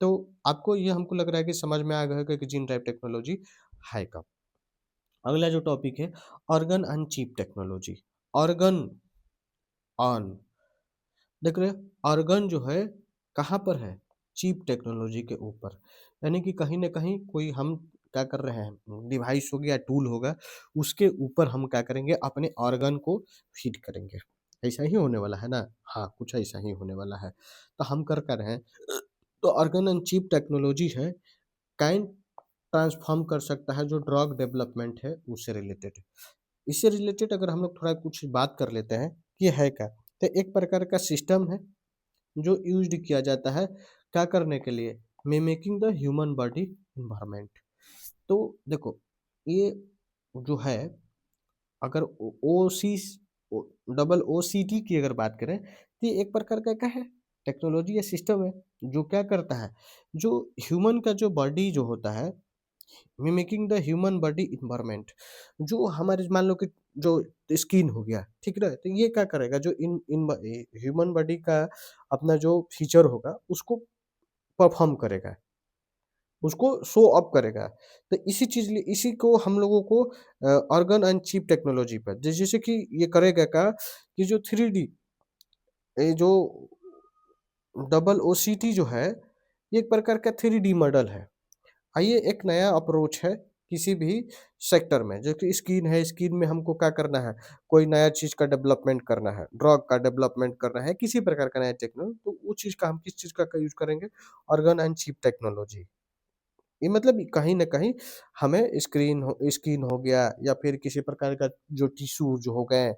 तो आपको ये, हमको लग रहा है कि समझ में आ गया होगा कि जीन ड्राइव टेक्नोलॉजी है कब। अगला जो टॉपिक है, organ on chip technology. Organ on, देख रहे हो, ऑर्गन जो है कहाँ पर है, चिप टेक्नोलॉजी के ऊपर, यानी कि कहीं ना कहीं कोई हम क्या कर रहे हैं, डिवाइस हो गया, टूल होगा, उसके ऊपर हम क्या करेंगे, अपने ऑर्गन को फीड करेंगे। ऐसा ही होने वाला है ना, हाँ कुछ ऐसा ही होने वाला है। तो हम कर रहे हैं, तो ऑर्गन एंड चिप टेक्नोलॉजी है, काइंड ट्रांसफॉर्म कर सकता है जो ड्रग डेवलपमेंट है उससे रिलेटेड। इससे रिलेटेड अगर हम लोग थोड़ा कुछ बात कर लेते हैं कि है क्या, तो एक प्रकार का सिस्टम है जो यूज्ड किया जाता है क्या करने के लिए, mimicking the human body environment. तो देखो, ये जो है, अगर ओ C double O C T की अगर बात करें, तो ये एक प्रकार का क्या है, टेक्नोलॉजी या सिस्टम है, जो क्या करता है, जो ह्यूमन का जो बॉडी जो होता है, mimicking the human body environment, जो हमारे मान लो कि जो स्किन हो गया, ठीक है, तो ये क्या करेगा, जो इन इन ह्यूमन बॉडी का अपना जो फीचर होगा उसको परफॉर्म करेगा, उसको शो अप करेगा। तो इसी चीज लिए इसी को हम लोगों को ऑर्गन एंड चिप टेक्नोलॉजी पर, जैसे कि ये करेगा क्या, कि जो 3D, ये जो डबल ओ सी टी जो है, ये एक प्रकार का 3D मॉडल है। आइए, एक नया अप्रोच है किसी भी सेक्टर में, जो कि स्किन है, स्किन में हमको क्या करना है, कोई नया चीज़ का डेवलपमेंट करना है, ड्रग का डेवलपमेंट करना है, किसी प्रकार का नया टेक्नोलॉजी, तो वो चीज़ का हम किस चीज़ का यूज़ करेंगे, ऑर्गन एंड चिप टेक्नोलॉजी। ये मतलब कहीं न कहीं हमें स्किन हो गया, या फिर किसी प्रकार का जो टिश्यू जो हो गए,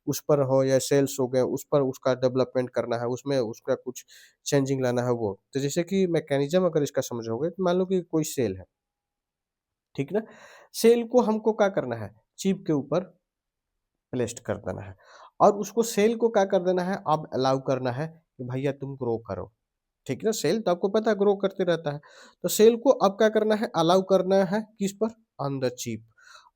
उस पर हो, या सेल्स हो गए, उस पर उसका डेवलपमेंट करना है, उसमें उसका कुछ चेंजिंग लाना है वो। तो जैसे कि मैकेनिज़्म अगर इसका समझोगे, तो मान लो कि कोई सेल है, ठीक ना? सेल को हमको क्या करना है, चिप के ऊपर प्लेस्ड कर देना है, और उसको सेल को क्या कर देना है, अब अलाउ करना है कि भैया तुम ग्रो करो। ठीक है ना? सेल तो आपको पता है ग्रो करते रहता है। तो सेल को अब क्या करना है, अलाउ करना है किस पर? On the chip.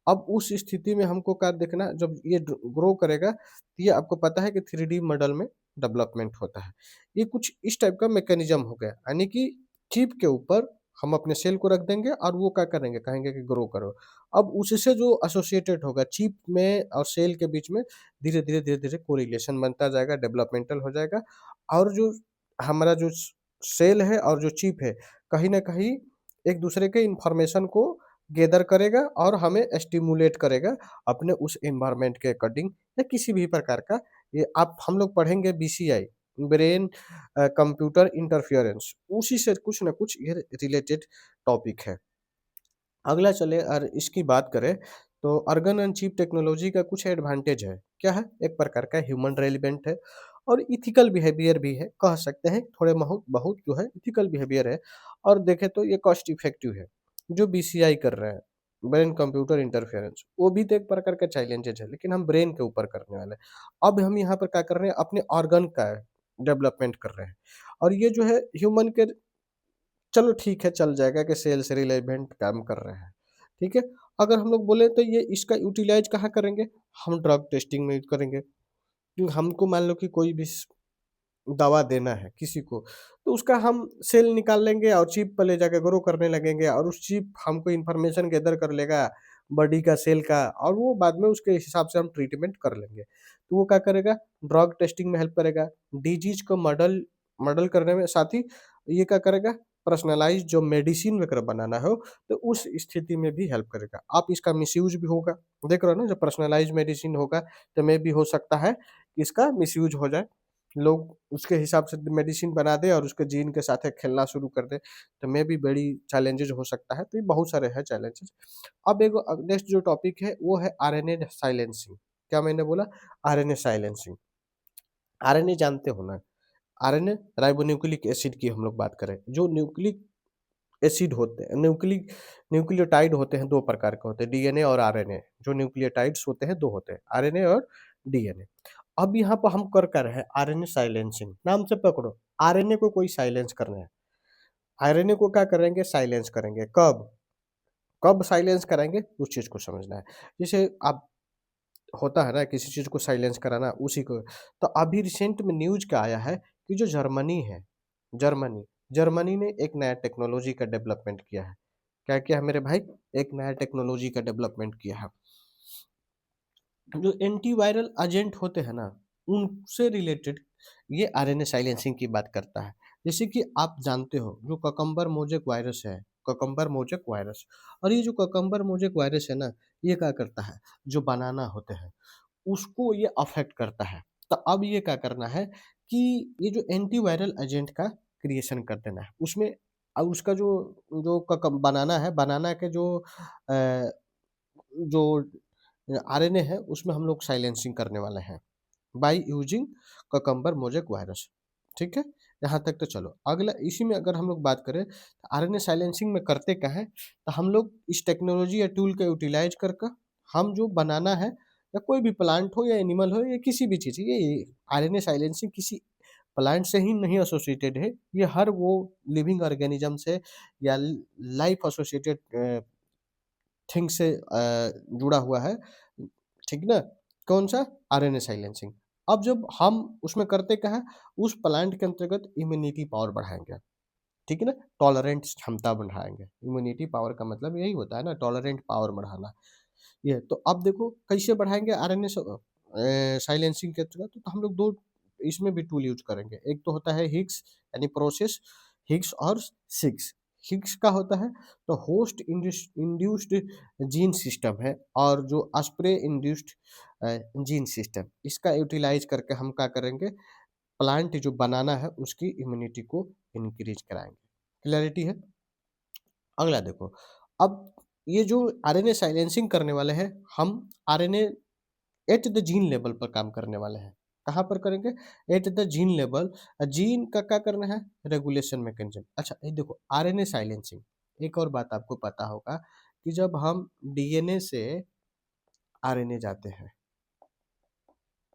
अब उस स्थिति में हमको क्या देखना, जब ये ग्रो करेगा तो ये आपको पता है कि 3D मॉडल में डेवलपमेंट होता है। ये कुछ इस टाइप का मैकेनिज्म हो गया, यानी कि चिप के ऊपर हम अपने सेल को रख देंगे और वो क्या करेंगे, कहेंगे कि ग्रो करो। अब उससे जो एसोसिएटेड होगा चिप में और सेल के बीच में, धीरे धीरे धीरे धीरे कोरिलेशन बनता जाएगा, डेवलपमेंटल हो जाएगा। और जो हमारा जो सेल है और जो चिप है, कहीं ना कहीं एक दूसरे के इंफॉर्मेशन को गैदर करेगा और हमें स्टिमुलेट करेगा अपने उस एनवायरनमेंट के अकॉर्डिंग, या किसी भी प्रकार का। ये आप हम लोग पढ़ेंगे बीसीआई, ब्रेन कंप्यूटर इंटरफेरेंस, उसी से कुछ ना कुछ ये रिलेटेड टॉपिक है। अगला चले और इसकी बात करें तो अर्गन एंड चिप टेक्नोलॉजी का कुछ एडवांटेज है। क्या है? एक प्रकार का ह्यूमन रेलिवेंट है और इथिकल बिहेवियर भी है, कह सकते हैं थोड़े बहुत बहुत जो है इथिकल बिहेवियर है। और देखें तो ये कॉस्ट इफेक्टिव है। जो बीसीआई कर रहे हैं, ब्रेन कंप्यूटर इंटरफेरेंस, वो भी तो एक प्रकार का चैलेंजेज है, लेकिन हम ब्रेन के ऊपर करने वाले हैं। अब हम यहाँ पर क्या कर रहे हैं, अपने ऑर्गन का डेवलपमेंट कर रहे हैं। और ये जो है ह्यूमन के, चलो ठीक है, चल जाएगा कि सेल से रिलेवेंट काम कर रहे हैं, ठीक है। अगर हम लोग बोले तो ये इसका यूटिलाइज कहाँ करेंगे, हम ड्रग टेस्टिंग में करेंगे। क्योंकि हमको मान लो कि कोई भी दवा देना है किसी को, तो उसका हम सेल निकाल लेंगे और चिप पर ले जाके ग्रो करने लगेंगे, और उस चिप हमको इन्फॉर्मेशन गैदर कर लेगा बॉडी का, सेल का, और वो बाद में उसके हिसाब से हम ट्रीटमेंट कर लेंगे। तो वो क्या करेगा, ड्रग टेस्टिंग में हेल्प करेगा, डिजीज को मॉडल मॉडल करने में, साथ ही ये क्या करेगा, पर्सनलाइज जो मेडिसिन वगैरह बनाना हो तो उस स्थिति में भी हेल्प करेगा। आप इसका मिसयूज भी होगा, देख रहे हो ना, जब पर्सनलाइज मेडिसिन होगा तो में भी हो सकता है कि इसका मिसयूज हो जाए, लोग उसके हिसाब से मेडिसिन बना दे और उसके जीन के साथ खेलना शुरू कर दे, तो में भी बड़ी चैलेंजेज हो सकता है। तो ये बहुत सारे हैं चैलेंजेस। अब एक नेक्स्ट जो टॉपिक है वो है आरएनए साइलेंसिंग। क्या मैंने बोला? RNA silencing. आरएनए जानते हो ना, आरएनए राइबोन्यूक्लिक एसिड की हम लोग बात करें, जो न्यूक्लिक एसिड होते हैं, न्यूक्लियोटाइड होते हैं, दो प्रकार के होते हैं, डीएनए और आरएनए। जो न्यूक्लियोटाइड्स होते हैं दो होते हैं, आरएनए और डीएनए। अब यहाँ पर हम कर रहे हैं आरएनए साइलेंसिंग, नाम से पकड़ो। आरएनए को कोई साइलेंस करना है, आरएनए को क्या करेंगे, साइलेंस करेंगे। कब कब साइलेंस कराएंगे, उस चीज को समझना है। जैसे आप, होता है ना किसी चीज को साइलेंस कराना, उसी को। तो अभी रिसेंट में न्यूज क्या आया है कि जो जर्मनी है, जर्मनी जर्मनी ने एक नया टेक्नोलॉजी का डेवलपमेंट किया है। क्या किया है मेरे भाई? एक नया टेक्नोलॉजी का डेवलपमेंट किया है। जो एंटीवायरल एजेंट होते हैं ना, उनसे रिलेटेड ये आरएनए साइलेंसिंग की बात करता है। जैसे कि आप जानते हो जो ककम्बर मोजेक वायरस है, ककम्बर मोजेक वायरस, और ये जो ककम्बर मोजेक वायरस है ना, ये क्या करता है, जो बनाना होते हैं उसको ये अफेक्ट करता है। तो अब ये क्या करना है कि ये जो एंटीवायरल एजेंट का क्रिएशन कर देना है उसमें। और उसका जो जो बनाना है, बनाना के अ, जो आरएनए है उसमें हम लोग साइलेंसिंग करने वाले हैं by using cucumber mosaic virus. ठीक है, यहाँ तक तो चलो। अगला इसी में अगर हम लोग बात करें तो आरएनए साइलेंसिंग में करते क्या है, तो हम लोग इस टेक्नोलॉजी या टूल का यूटिलाइज करके हम जो बनाना है, या कोई भी प्लांट हो या एनिमल हो या किसी भी चीज़, ये आरएनए साइलेंसिंग किसी प्लांट से ही नहीं एसोसिएटेड है, ये हर वो लिविंग ऑर्गेनिज्म से या लाइफ एसोसिएटेड थिंग से जुड़ा हुआ है। ठीक ना? कौन सा? RNA silencing. अब जब हम उसमें करते क्या है, उस प्लांट के अंतर्गत इम्यूनिटी पावर बढ़ाएँगे, ठीक है ना? टॉलरेंट क्षमता बढ़ाएँगे। इम्यूनिटी पावर का मतलब यही होता है ना, टॉलरेंट पावर बढ़ाना। ये तो अब देखो कैसे बढ़ाएँगे आरएनए साइलेंसिंग के अंतर्गत, तो हम लोग 2 इसमें भी टूल यूज़ करेंगे। एक तो होता है हिग्स, यानी प्रोसेस हिग्स और सिग्स। हिग्स का होता है तो होस्ट इंड्यूस्ड जीन सिस्टम है, और जो अस्प्रे इंड्यूस्ड जीन सिस्टम, इसका यूटिलाइज करके हम क्या करेंगे, प्लांट जो बनाना है उसकी इम्यूनिटी को इंक्रीज कराएंगे। क्लैरिटी है? अगला देखो, अब ये जो आरएनए साइलेंसिंग करने वाले हैं, हम RNA at the gene level पर काम करने वाले हैं। कहाँ पर करेंगे? At the gene level. Gene का क्या करना है? Regulation mechanism. अच्छा ये देखो आरएनए साइलेंसिंग, एक और बात आपको पता होगा कि जब हम डीएनए से आरएनए जाते हैं,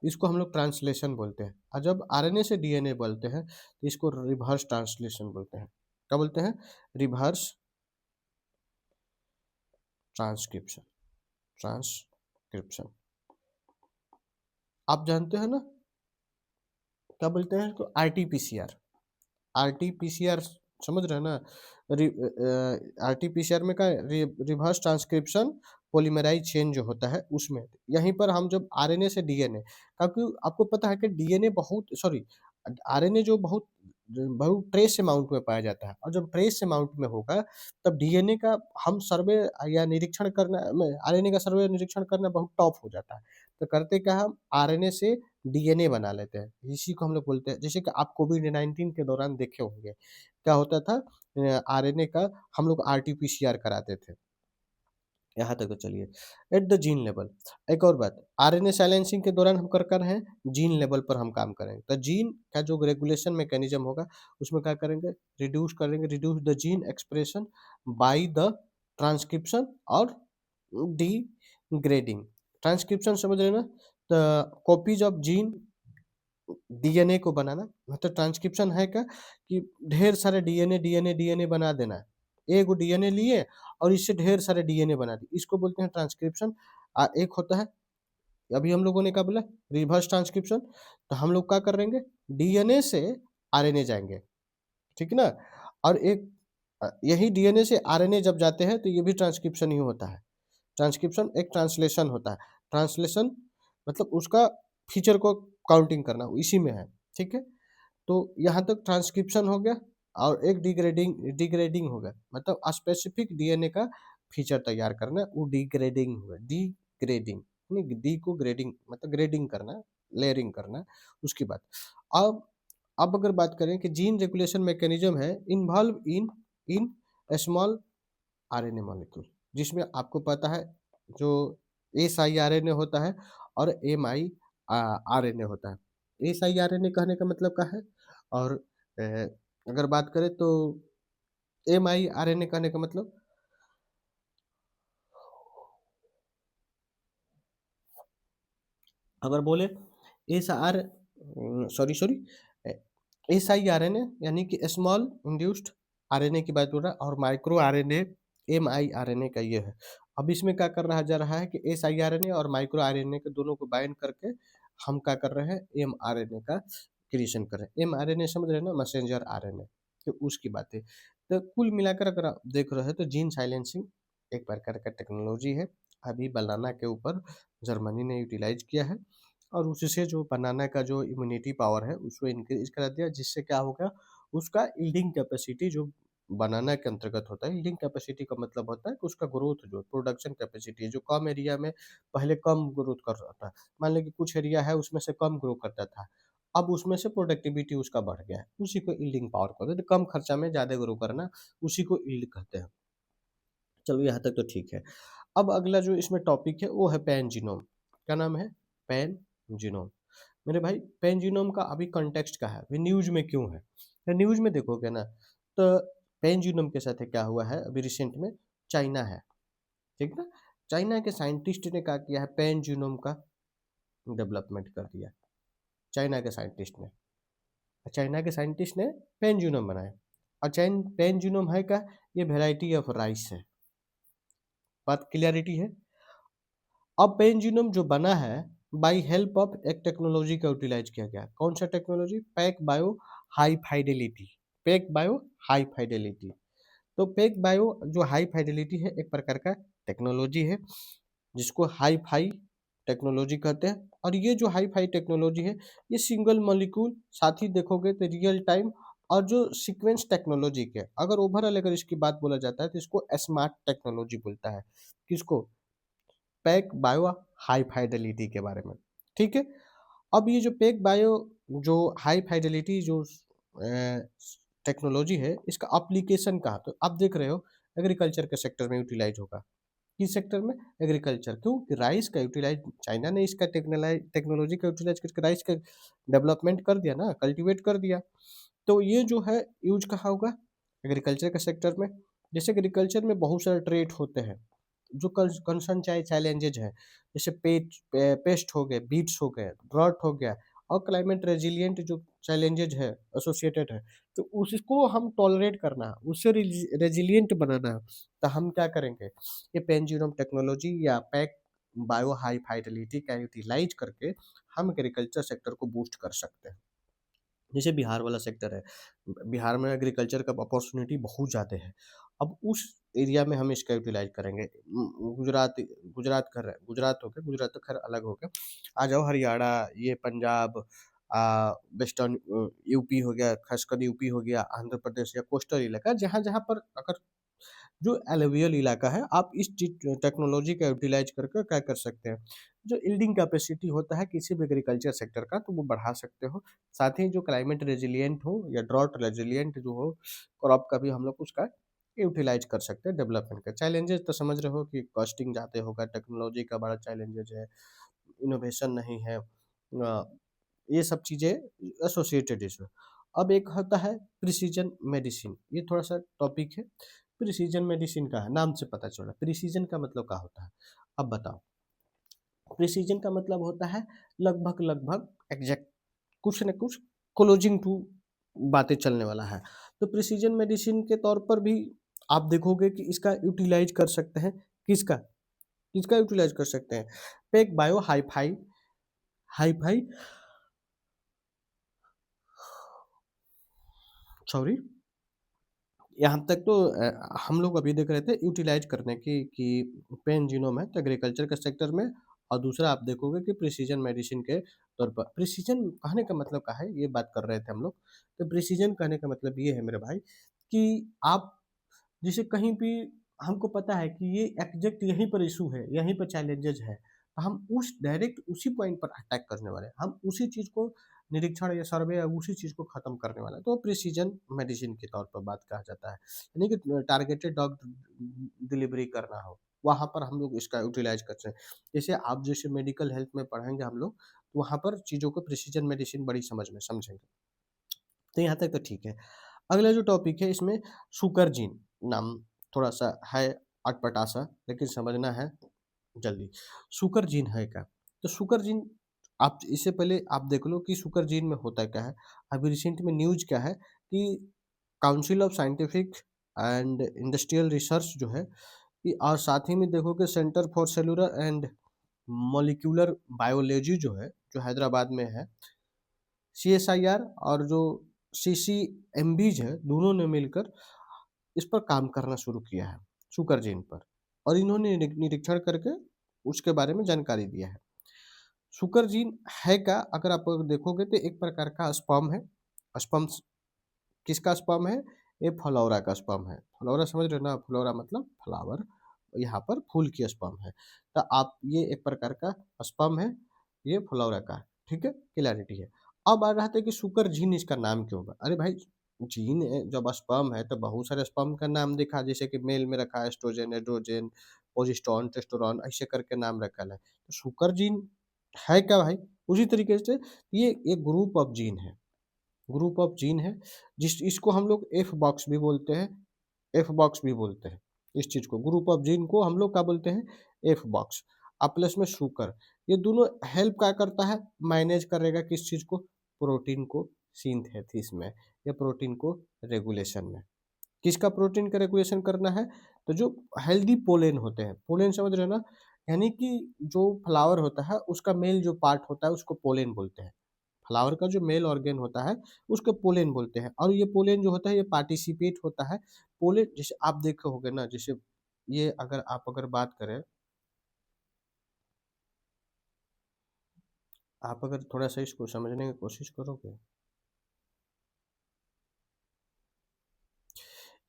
इसको हम लोग ट्रांसलेशन बोलते हैं। और जब आरएनए से डीएनए बोलते हैं तो इसको रिवर्स ट्रांसलेशन बोलते हैं। क्या बोलते हैं? Reverse transcription. ट्रांसक्रिप्शन आप जानते हो ना, क्या बोलते हैं इसको? आरटीपीसीआर। आरटीपीसीआर समझ रहे हैं ना? आरटीपीसीआर में क्या है? रिवर्स ट्रांसक्रिप्शन पॉलीमराइज चेन जो होता है उसमें, यहीं पर हम जब आरएनए से डीएनए, क्योंकि आपको पता है कि डीएनए बहुत सॉरी आरएनए जो बहुत बहुत ट्रेस अमाउंट में पाया जाता है, और जब ट्रेस अमाउंट में होगा तब डीएनए का हम सर्वे या निरीक्षण करना आरएनए का सर्वे निरीक्षण करना बहुत टफ हो जाता है। तो करते क्या हम आरएनए से डीएनए बना लेते हैं, इसी को हम लोग बोलते हैं। जैसे कि आप कोविड-19 के दौरान देखे होंगे, क्या होता था आरएनए का हम लोग आरटी-पीसीआर कराते थे। यहाँ तक तो चलिए। एट द जीन लेवल, एक और बात, आरएनए साइलेंसिंग के दौरान हम कर रहे हैं, जीन लेवल पर हम काम करेंगे। तो जीन का जो रेगुलेशन मैकेनिज्म होगा, उसमें क्या करेंगे? Reduce the gene expression by the transcription और डिग्रेडिंग। ट्रांसक्रिप्शन समझ रहे हैं ना? The copies of gene DNA को बनाना, मतलब ट्रांसक्रिप्शन है क्या कि ढेर सारे डीएनए बना देना है। एक डीएनए लिए और इससे ढेर सारे डीएनए बना दिए, इसको बोलते हैं ट्रांसक्रिप्शन। एक होता है, अभी हम लोगों ने क्या बोला? Reverse transcription. तो हम लोग क्या करेंगे? डीएनए से आरएनए जाएंगे, ठीक ना? और एक यही डीएनए से आरएनए जब जाते हैं तो ये भी ट्रांसक्रिप्शन ही होता है। ट्रांसक्रिप्शन एक ट्रांसलेशन होता है। ट्रांसलेशन मतलब उसका फीचर को काउंटिंग करना इसी में है, ठीक है? तो यहाँ तक ट्रांसक्रिप्शन हो गया, और एक डिग्रेडिंग हो गया, मतलब स्पेसिफिक डीएनए का फीचर तैयार करना, वो डिग्रेडिंग हो गया। डिग्रेडिंग नहीं, डी को ग्रेडिंग मतलब ग्रेडिंग करना, लेयरिंग करना, उसकी बात। अब अब अगर बात करें कि जीन रेगुलेशन मैकेनिज्म है involve in in small RNA molecule, जिसमें आपको पता है जो एस आई आरएनए होता है और एम आई आरएनए होता है। एस आई आरएनए कहने का मतलब क्या है? और अ, अगर बात करें तो एम आई आरएनए कहने का मतलब, अगर बोले S R sorry S I RNA यानी कि स्मॉल इंड्यूस्ड आरएनए की बात हो रहा है, और माइक्रो आरएनए एम आई आरएनए का ये है। अब इसमें क्या कर रहा जा रहा है कि एस आई आरएनए और माइक्रो आरएनए के दोनों को बाइंड करके हम क्या कर रहे हैं? एम आरएनए का क्रिएशन कर रहे हैं। एम आरएनए समझ रहे हैं ना? मैसेंजर आरएनए, तो उसकी बात है। तो कुल मिलाकर अगर आप देख रहे हैं तो जीन साइलेंसिंग एक प्रकार का टेक्नोलॉजी है, अभी बनाना के ऊपर जर्मनी ने यूटिलाइज किया है, और उससे जो बनाना का जो इम्यूनिटी पावर है उसको इंक्रीज करा दिया, जिससे क्या होगा? उसका यील्डिंग कैपेसिटी जो बनाना के अंतर्गत होता है, यील्डिंग कैपेसिटी का मतलब होता है कि उसका ग्रोथ जो प्रोडक्शन कैपेसिटी जो कम एरिया में पहले कम ग्रोथ कर रहा था, मान लें कि कुछ एरिया है उसमें से कम ग्रो करता था, अब उसमें से प्रोडक्टिविटी उसका बढ़ गया है, उसी को यील्डिंग पावर कहते हैं। तो कम खर्चा में ज़्यादा ग्रो करना, उसी को यील्ड कहते हैं। चलो यहाँ तक तो ठीक है। अब अगला जो इसमें टॉपिक है वो है पैन जीनोम। क्या नाम है? Pan genome. मेरे भाई पैन जीनोम का अभी कॉन्टेक्स्ट क्या है, अभी न्यूज में क्यों है? तो न्यूज में देखोगे ना, तो पैन जीनोम के साथ क्या हुआ है अभी रिसेंट में? चाइना है, ठीक ना? चाइना के साइंटिस्ट ने क्या किया है? पैन जीनोम का डेवलपमेंट कर दिया। चाइना के साइंटिस्ट ने पैन जीनोम बनाया। और पैन जीनोम है क्या? ये वेराइटी ऑफ राइस है। बात क्लियरिटी है? अब पेन जीनोम जो बना है बाई हेल्प ऑफ एक टेक्नोलॉजी का यूटिलाइज किया गया। कौन सा technology? Pack bio high fidelity. Pack bio high fidelity. तो पैक बायो जो हाई फाइडेलिटी है एक प्रकार का टेक्नोलॉजी है, जिसको हाई फाई टेक्नोलॉजी कहते हैं। और ये जो हाई फाई टेक्नोलॉजी है ये सिंगल मॉलिक्यूल, साथ ही देखोगे तो रियल टाइम और जो सीक्वेंस टेक्नोलॉजी के, अगर ओवरऑल अगर इसकी बात बोला जाता है तो इसको स्मार्ट टेक्नोलॉजी बोलता है। किसको? पैक बायो हाई फाइडेलिटी के बारे में, ठीक है? अब ये जो पैक बायो जो हाई फाइडेलिटी जो टेक्नोलॉजी है, इसका एप्लीकेशन कहाँ? तो आप देख रहे हो एग्रीकल्चर के सेक्टर में यूटिलाइज होगा। किस सेक्टर में? एग्रीकल्चर। क्यों कि राइस का यूटिलाइज चाइना ने इसका टेक्नोलॉजी का यूटिलाइज करके राइस का डेवलपमेंट कर दिया ना, कल्टीवेट कर दिया। तो ये जो है यूज कहाँ होगा? एग्रीकल्चर के सेक्टर में। जैसे एग्रीकल्चर में बहुत सारे ट्रेड होते हैं, जो कंसर्न चाहे चैलेंजेज हैं, जैसे पेस्ट हो गए, बीट्स हो गए, ड्रॉट हो गया और क्लाइमेट रेजिलिएंट जो चैलेंजेज है एसोसिएटेड है, तो उसको हम टॉलरेट करना है, उससे रेजिलिएंट बनाना है, तो हम क्या करेंगे, ये पेनजीनोम टेक्नोलॉजी या पैक बायो हाई फाइडेलिटी का यूटिलाइज करके हम एग्रीकल्चर सेक्टर को बूस्ट कर सकते हैं। जैसे बिहार वाला सेक्टर है, बिहार में एग्रीकल्चर का अपॉर्चुनिटी बहुत ज़्यादा है। अब उस एरिया में हम इसका यूटिलाइज़ करेंगे। गुजरात गुजरात कर रहे हैं, गुजरात हो गया, गुजरात तो ख़ैर अलग हो गया। आ जाओ हरियाणा, ये पंजाब, वेस्टर्न यूपी हो गया, ख़ासकर यूपी हो गया, आंध्र प्रदेश या कोस्टल इलाका, जहाँ-जहाँ पर अगर जो एलुवियल इलाका है, आप इस चीज़ टेक्नोलॉजी का यूटिलाइज़ करके क्या कर सकते हैं, जो यील्डिंग कैपेसिटी होता है किसी भी एग्रीकल्चर सेक्टर का, तो वो बढ़ा सकते हो। साथ ही जो क्लाइमेट रेजिलिएंट हो या ड्रॉट रेजिलिएंट जो हो, क्रॉप का भी हम लोग उसका यूटिलाइज़ कर सकते हैं डेवलपमेंट का। चैलेंजेज़ तो समझ रहे हो कि कॉस्टिंग ज़्यादा होगा, टेक्नोलॉजी का बड़ा चैलेंजेज़ है, इनोवेशन नहीं है। ये सब चीज़ें एसोसिएटेड इशू। अब एक होता है प्रिसिजन मेडिसिन, ये थोड़ा-सा टॉपिक है। प्रिसिजन मेडिसिन क्या है? नाम से पता चला। प्रिसिजन का मतलब क्या होता है? अब बताओ। प्रिसिजन का मतलब होता है लगभग-लगभग एग्ज़ैक्ट, कुछ न कुछ क्लोजिंग टू बातें चलने वाला है। तो प्रिसिजन मेडिसिन के तौर पर भी आप देखोगे कि इसका यूटिलाइज़ कर सकते हैं, किसका? किसका यूटिलाइज़ कर सकते हैं? पेक बायो हाई-फाई हाई-फाई सॉरी, यहाँ तक तो हम लोग अभी देख रहे थे यूटिलाइज़ करने की कि पेन जीनोम है तो एग्रीकल्चर के सेक्टर में, और दूसरा आप देखोगे कि प्रिसिजन मेडिसिन के तौर पर। प्रिसिजन कहने का मतलब क्या है, ये बात कर रहे थे हम लोग। तो प्रिसिजन कहने का मतलब ये है मेरे भाई कि आप जैसे कहीं भी हमको पता है कि ये एग्ज़ैक्ट यहीं पर इश्यू है, यहीं पर चैलेंजेज़ है, तो हम उस डायरेक्ट उसी पॉइंट पर अटैक करने वाले हैं। हम उसी चीज़ को निरीक्षण या सर्वे या उसी चीज़ को ख़त्म करने वाला है। तो प्रिसिजन मेडिसिन के तौर पर बात कहा जाता है। यानी कि टारगेटेड ड्रग डिलीवरी करना हो, वहाँ पर हम लोग इसका यूटिलाइज़ करते हैं। जैसे आप जैसे मेडिकल हेल्थ में पढ़ेंगे हम लोग, तो वहाँ पर चीज़ों को प्रिसिजन मेडिसिन बड़ी समझ में समझेंगे। तो यहाँ तक तो ठीक है। अगला जो टॉपिक है इसमें सुकरजीन नाम थोड़ा-सा है अटपटा-सा, लेकिन समझना है जल्दी। सुकरजीन है क्या? तो सुकरजीन, आप इससे पहले आप देख लो कि सुकरजीन में होता क्या है? अभी रिसेंट में न्यूज़ क्या है कि council of scientific and industrial research जो है, ये और साथ ही में देखोगे centre for cellular and molecular biology जो है, जो हैदराबाद में है, सीएसआईआर और जो सीसीएमबीज है, दोनों ने मिलकर इस पर काम करना शुरू किया है, सुकरजीन पर, और इन्होंने निरीक्षण करके उसके बारे में जानकारी दिया है। सुकरजीन है क्या? अगर आप देखोगे तो एक प्रकार का स्पर्म है। स्पर्म किसका स्पर्म है? ये फ्लोरा का स्पर्म है। फ्लोरा समझ रहे हो ना? फ्लोरा मतलब फ्लावर, यहाँ पर फूल की स्पर्म है। तो आप ये एक प्रकार का स्पर्म है, ये फ्लोरा का है, ठीक है? क्लैरिटी है। अब आ रहा था कि सुकरजीन इसका नाम क्यों हुआ? अरे भाई, जीन जब स्पर्म है तो बहुत सारे स्पर्म का नाम देखा, जैसे कि मेल में रखा है एस्ट्रोजन, एंड्रोजन, प्रोजेस्टेरोन, टेस्टोस्टेरोन, ऐसे करके नाम रखा है। तो सुकरजीन है क्या भाई? उसी तरीके से ये एक ग्रुप ऑफ जीन है, ग्रुप ऑफ जीन है, जिस इसको हम लोग एफ बॉक्स भी बोलते हैं, एफ बॉक्स भी बोलते हैं। इस चीज़ को ग्रुप ऑफ जीन को हम लोग क्या बोलते हैं? F box. अब प्लस में शुगर, ये दोनों हेल्प क्या करता है? मैनेज करेगा किस चीज़ को? प्रोटीन को सिंथेसिस में या प्रोटीन को रेगुलेशन में। किसका प्रोटीन का रेगुलेशन करना है? तो जो हेल्दी पोलेन होते हैं, पोलेन समझ रहे हो ना? यानी कि जो फ्लावर होता है उसका मेल जो पार्ट होता है उसको पोलेन बोलते हैं। फ्लावर का जो मेल ऑर्गन होता है उसको पोलेन बोलते हैं, और ये पोलेन जो होता है ये पार्टिसिपेट होता है। पोलेन जैसे आप देखे होंगे ना, जैसे ये अगर आप अगर बात करें, आप अगर थोड़ा-सा इसको समझने की कोशिश करोगे,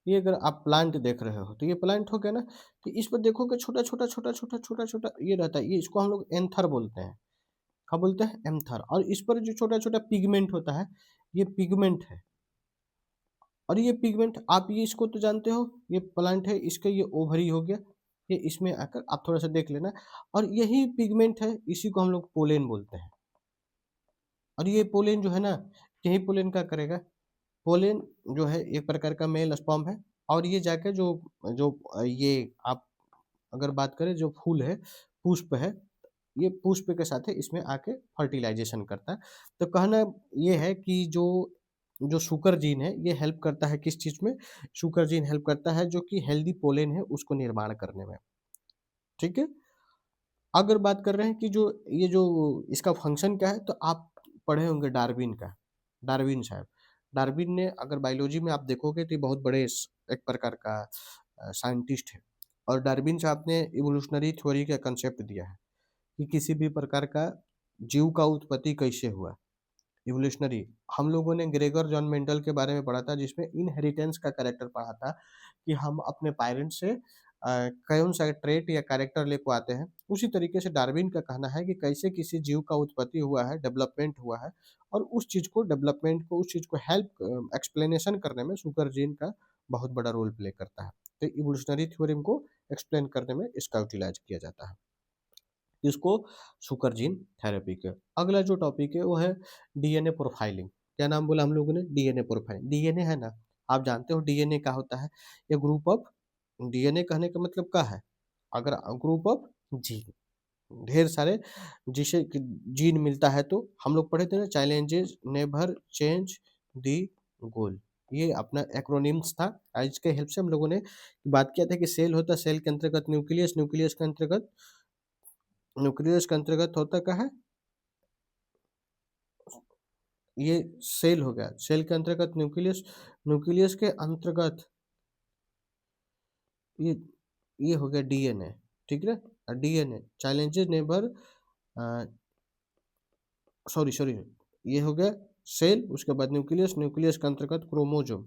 ये अगर आप प्लांट देख रहे हो, तो ये प्लांट हो गया ना, तो इस पर देखोगे छोटा-छोटा, छोटा-छोटा, छोटा-छोटा ये रहता है, ये इसको हम लोग एंथर बोलते हैं। क्या बोलते हैं? एंथर। और इस पर जो छोटा-छोटा पिगमेंट होता है, ये पिगमेंट है। और ये पिगमेंट आप ये इसको तो जानते हो, ये प्लांट है, इसका ये ओवरी हो गया, ये इसमें आकर आप थोड़ा-सा देख लेना, और यही पिगमेंट है, इसी को हम लोग पोलेन बोलते हैं। और ये पोलेन जो है ना, यही पोलेन क्या करेगा? पोलेन जो है एक प्रकार का मेल स्पर्म है, और ये जाके जो जो ये आप अगर बात करें जो फूल है, पुष्प है, ये पुष्प के साथ है इसमें आके फर्टिलाइजेशन करता है। तो कहना ये है कि जो जो शुगर जीन है ये हेल्प करता है किस चीज़ में? शुगर जीन हेल्प करता है जो कि हेल्दी पोलन है उसको निर्माण करने में, ठीक है? अगर बात कर रहे हैं कि जो ये जो इसका फंक्शन क्या है, तो आप पढ़े होंगे डार्विन का, डार्विन साहब। डार्विन ने अगर बायोलॉजी में आप देखोगे तो ये बहुत बड़े एक प्रकार का साइंटिस्ट है, और डार्विन साहब ने इवोल्यूशनरी थ्योरी का कंसेप्ट दिया है कि किसी भी प्रकार का जीव का उत्पत्ति कैसे हुआ। इवोल्यूशनरी हम लोगों ने ग्रेगर जॉन मेंडल के बारे में पढ़ा था जिसमें इनहेरिटेंस का कैरेक्टर पढ़ा था कि हम अपने पेरेंट्स से कौन सा ट्रेट या कैरेक्टर लेके आते हैं। उसी तरीके से डार्विन का कहना है कि कैसे किसी जीव का उत्पत्ति हुआ है, डेवलपमेंट हुआ है, और उस चीज़ को डेवलपमेंट को उस चीज़ को हेल्प एक्सप्लेनेशन करने में शुगर जीन का बहुत बड़ा रोल प्ले करता है। तो इवोल्यूशनरी थ्योरी को एक्सप्लेन करने में इसका यूटिलाइज किया जाता है। इसको शुगर जीन थेरेपी के। अगला जो टॉपिक है वो है डीएनए प्रोफाइलिंग। क्या नाम बोला हम लोगों ने? DNA profiling. डीएनए है ना, आप जानते हो डीएनए क्या होता है? ये ग्रुप ऑफ, डीएनए कहने का मतलब क्या है? अगर ग्रुप ऑफ जीन, ढेर सारे जिसे जीन मिलता है, तो हम लोग पढ़े थे ना, चैलेंजेस नेवर चेंज दी गोल, ये अपना एक्रोनिम्स था। इसके हेल्प से हम लोगों ने बात किया था कि सेल होता है, सेल के अंतर्गत न्यूक्लियस, न्यूक्लियस के अंतर्गत, न्यूक्लियस के अंतर्गत होता क्या है? ये सेल हो गया, सेल के अंतर्गत न्यूक्लियस, न्यूक्लियस के अंतर्गत ये ये हो गया डीएनए, ठीक है। DNA challenges neighbour, sorry sorry, ये हो गया सेल, उसके बाद न्यूक्लियस, न्यूक्लियस के अंतर्गत क्रोमोजोम,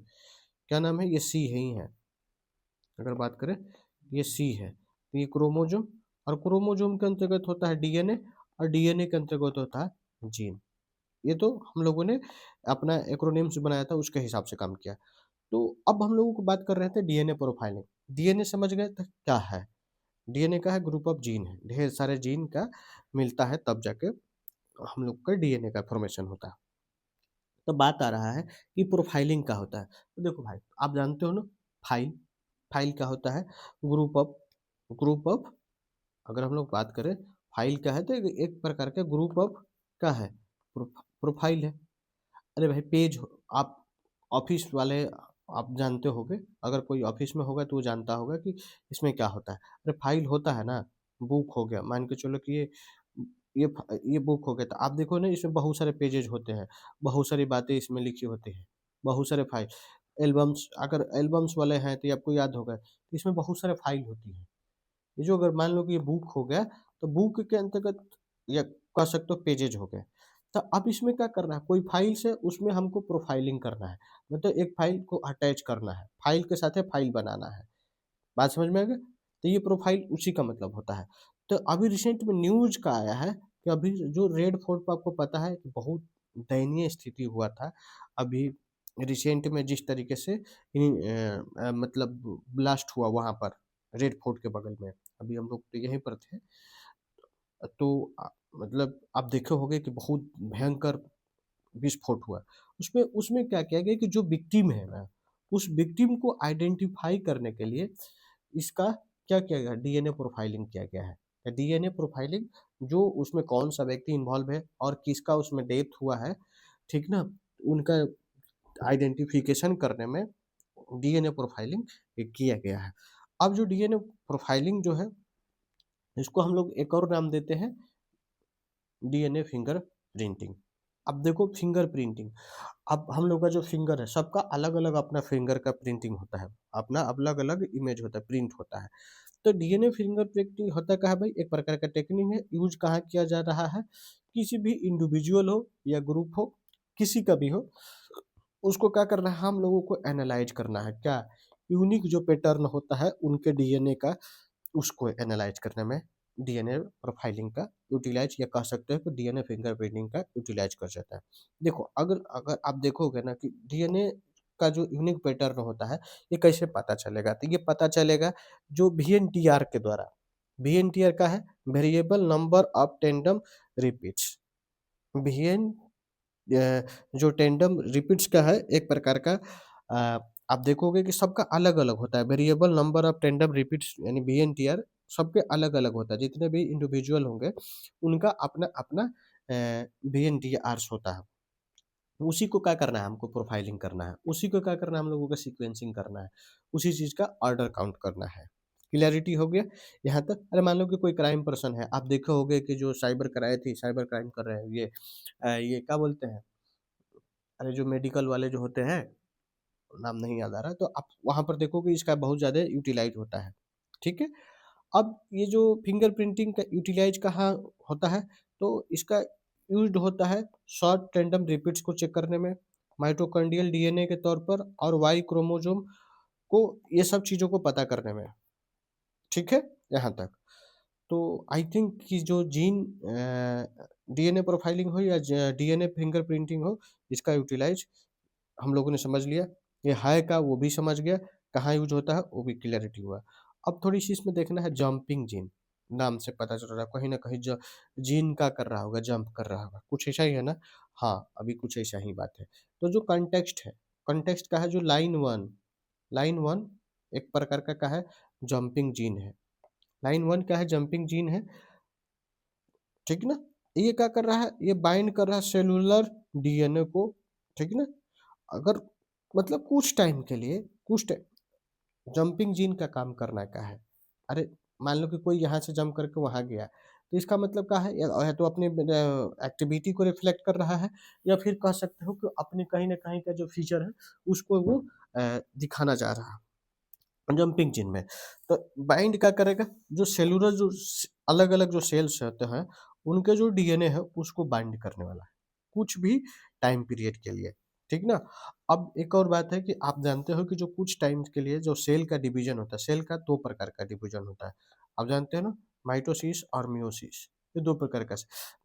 क्या नाम है? ये सी है ही है। अगर बात करें, ये सी है, तो ये क्रोमोजोम, और क्रोमोजोम के अंतर्गत होता है डीएनए, और डीएनए के अंतर्गत होता है जीन। ये तो हम लोगों ने अपना एक्रोनिम्स बनाया था उसके हिसाब से काम किया। तो अब हम लोगों को बात कर रहे थे डीएनए प्रोफाइलिंग। डीएनए समझ गए तो क्या है? डीएनए का है ग्रुप ऑफ जीन है, ढेर सारे जीन का मिलता है तब जाके हम लोग का डीएनए का फॉर्मेशन होता है। तो बात आ रहा है कि प्रोफाइलिंग क्या होता है। तो देखो भाई, आप जानते हो ना, फाइल, फाइल क्या होता है? ग्रुप ऑफ, ग्रुप ऑफ, अगर हम लोग बात करें फाइल क्या है, तो एक प्रकार का ग्रुप ऑफ क्या है? प्रोफाइल है। अरे भाई पेज आप ऑफिस वाले आप जानते होगे, अगर कोई ऑफिस में होगा तो वो जानता होगा कि इसमें क्या होता है। अरे फाइल होता है ना, बुक हो गया, मान के चलो कि ये बुक हो गया, तो आप देखो ना इसमें बहुत सारे पेजेज होते हैं, बहुत सारी बातें इसमें लिखी होती हैं, बहुत सारे फाइल। एल्बम्स, अगर एल्बम्स वाले हैं तो ये आपको याद होगा, तो इसमें बहुत सारे फाइल होती हैं। ये जो अगर मान लो कि ये बुक हो गया, तो बुक के अंतर्गत या कह सकते हो पेजेज हो गए। तो अब इसमें क्या करना है, कोई फाइल से उसमें हमको प्रोफाइलिंग करना है, मतलब एक फाइल को अटैच करना है, फाइल के साथ है फाइल बनाना है। बात समझ में आ गया? तो ये प्रोफाइल उसी का मतलब होता है। तो अभी रिसेंट में न्यूज़ का आया है कि अभी जो रेड फोर्ट पे आपको पता है कि बहुत दयनीय स्थिति हुआ था। अभी रिसेंट में जिस तरीके से मतलब ब्लास्ट हुआ वहाँ पर, रेड फोर्ट के बगल में, अभी हम लोग तो यहीं पर थे। तो मतलब आप देखे होंगे कि बहुत भयंकर विस्फोट हुआ। उसमें उसमें क्या किया गया कि जो विक्टिम है ना, उस विक्टिम को आइडेंटिफ़ाई करने के लिए इसका क्या किया गया? डीएनए प्रोफाइलिंग किया गया है। डीएनए प्रोफाइलिंग, जो उसमें कौन-सा व्यक्ति इन्वॉल्व है और किसका उसमें डेथ हुआ है, ठीक ना? उनका आइडेंटिफ़िकेशन करने में डीएनए प्रोफाइलिंग किया गया है। अब जो डीएनए प्रोफाइलिंग जो है, इसको हम लोग एक और नाम देते हैं डीएनए फिंगर प्रिंटिंग। अब देखो फिंगर प्रिंटिंग, अब हम लोग का जो फिंगर है सबका अलग-अलग अपना फिंगर का प्रिंटिंग होता है, अपना अलग-अलग इमेज होता है, प्रिंट होता है। तो डीएनए फिंगर प्रिंटिंग होता क्या है भाई? एक प्रकार का टेक्निक है, यूज़ कहाँ किया जा रहा है? किसी भी इंडिविजुअल हो या ग्रुप हो, किसी का भी हो, उसको क्या करना है, हम लोगों को एनालाइज़ करना है। क्या? यूनिक जो पैटर्न होता है उनके डीएनए का, उसको एनालाइज़ करने में डीएनए प्रोफाइलिंग का यूटिलाइज़, या कह सकते हो कि डीएनए फिंगरप्रिंटिंग का यूटिलाइज़ कर जाता है। देखो, अगर अगर आप देखोगे ना कि डीएनए का जो यूनिक पैटर्न होता है, ये कैसे पता चलेगा? तो ये पता चलेगा जो वीएनटीआर के द्वारा। वीएनटीआर क्या है? Variable number of tandem repeats. VN जो टैंडम रिपीट्स का है, एक प्रकार का आप देखोगे कि सबका अलग-अलग होता है। Variable number of tandem repeats यानी वीएनटीआर सबके अलग-अलग होता है, जितने भी इंडिविजुअल होंगे, उनका अपना-अपना वीएनडीआर्स होता है। उसी को क्या करना है हमको प्रोफाइलिंग करना है, उसी को क्या करना है हम लोगों को सीक्वेंसिंग करना है, उसी चीज़ का ऑर्डर काउंट करना है। क्लैरिटी हो गया यहाँ तक? अरे मान लो कि कोई क्राइम पर्सन है, आप देखे होंगे कि जो साइबर क्राइम कर रहे हैं ये क्या बोलते हैं? अरे जो मेडिकल वाले जो होते हैं, नाम नहीं याद आ रहा है, तो आप वहाँ पर देखोगे इसका बहुत ज़्यादा यूटिलाइज़ होता है, ठीक है? अब ये जो फिंगरप्रिंटिंग का यूटिलाइज़ कहाँ होता है, तो इसका यूज़्ड होता है शॉर्ट रैंडम रिपीट्स को चेक करने में, माइटोकॉन्ड्रियल डीएनए के तौर पर और वाई क्रोमोसोम को ये सब चीज़ों को पता करने में, ठीक है? यहाँ तक। तो आई थिंक कि जो डीएनए प्रोफाइलिंग हो या डीएनए फिंगरप्रिंटिंग हो, इसका यूटिलाइज़ हम लोगों ने समझ लिया। ये है क्या वो भी समझ गया, कहाँ यूज़ होता है वो भी क्लैरिटी हुआ। अब थोड़ी-सी इसमें देखना है जंपिंग जीन, नाम से पता चल रहा है कहीं न कहीं जीन क्या कर रहा होगा, जंप कर रहा होगा, कुछ ऐसा ही है ना? हाँ, अभी कुछ ऐसा ही बात है। तो जो कॉन्टेक्स्ट का है जो लाइन 1 एक प्रकार का क्या है, जंपिंग जीन है। लाइन 1 क्या है, जंपिंग जीन है, ठीक ना? ये क्या कर रहा है, ये बाइंड कर रहा है सेलुलर डीएनए को, ठीक ना? अगर मतलब कुछ टाइम के लिए कुछ ट जंपिंग जीन का काम करना क्या है? अरे, मान लो कि कोई यहाँ से जंप करके वहाँ गया, तो इसका मतलब क्या है? या तो अपनी एक्टिविटी को रिफ्लेक्ट कर रहा है या फिर कह सकते हो कि अपने कहीं न कहीं का जो फीचर है, उसको वो दिखाना चाह रहा है। जंपिंग जिन में। तो बाइंड क्या करेगा, जो सेलुलर जो अलग-अलग जो सेल्स होते हैं, उनके जो डीएनए है उसको बाइंड करने वाला है, कुछ भी टाइम पीरियड के लिए, ठीक ना? अब एक और बात है कि आप जानते हो कि जो कुछ टाइम के लिए जो सेल का डिवीज़न होता है, सेल का 2 प्रकार का डिवीज़न होता है। आप जानते हो ना? माइटोसिस और मियोसिस, ये 2 प्रकार का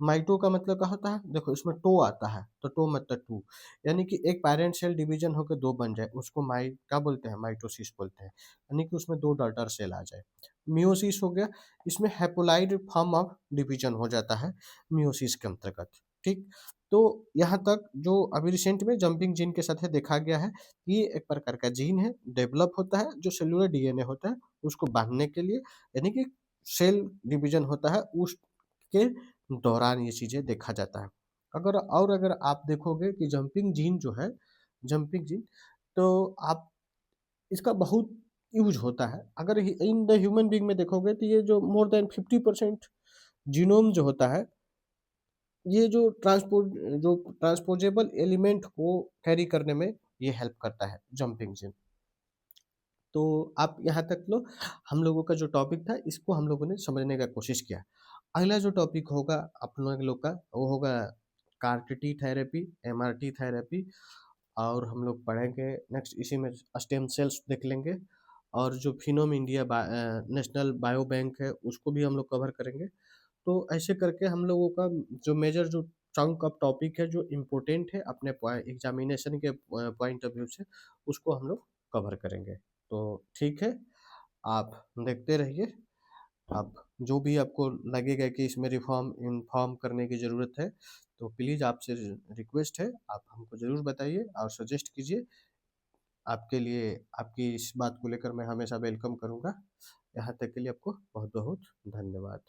माइटो का मतलब क्या होता है? देखो इसमें टो आता है, तो टो मतलब 2 यानी कि एक पैरेंट सेल डिवीज़न होके 2 बन जाए, उसको क्या बोलते हैं? माइटोसिस बोलते हैं। यानी कि उसमें 2 डॉटर सेल आ जाए। मियोसिस हो गया, इसमें हैप्लॉइड फॉर्म ऑफ डिवीज़न हो जाता है मियोसिस के अंतर्गत, ठीक? तो यहाँ तक जो अभी रिसेंट में जंपिंग जीन के साथ है देखा गया है, ये एक प्रकार का जीन है, डेवलप होता है, जो सेलुलर डीएनए होता है, उसको बाँधने के लिए यानी कि सेल डिवीज़न होता है, उसके दौरान ये चीज़ें देखा जाता है। अगर आप देखोगे कि जंपिंग जीन तो आप इसका बहुत यूज़ होता है। अगर हि इन द ह्यूमन बीइंग में देखोगे तो ये जो मोर देन 50% जीनोम जो होता है, ये जो ट्रांसपोजेबल एलिमेंट को कैरी करने में ये हेल्प करता है, जंपिंग जीन। तो आप यहाँ तक लो हम लोगों का जो टॉपिक था इसको हम लोगों ने समझने का कोशिश किया। अगला जो टॉपिक होगा आप लोग का वो होगा CAR-T थेरेपी, MRT थेरेपी और हम लोग पढ़ेंगे नेक्स्ट इसी में स्टेम सेल्स देख लेंगे और जो फिनोम नेशनल बायो बैंक है उसको भी हम लोग कवर करेंगे। तो ऐसे करके हम लोगों का जो मेजर जो चंक ऑफ टॉपिक है जो इम्पोर्टेंट है अपने एग्जामिनेशन के पॉइंट ऑफ व्यू से उसको हम लोग कवर करेंगे। तो ठीक है, आप देखते रहिए। अब जो भी आपको लगेगा कि इसमें इन्फॉर्म करने की ज़रूरत है, तो प्लीज़ आपसे रिक्वेस्ट है, आप हमको ज़रूर बताइए और सजेस्ट कीजिए। आपके लिए आपकी इस बात को लेकर मैं हमेशा वेलकम करूँगा। यहाँ तक के लिए आपको बहुत-बहुत धन्यवाद।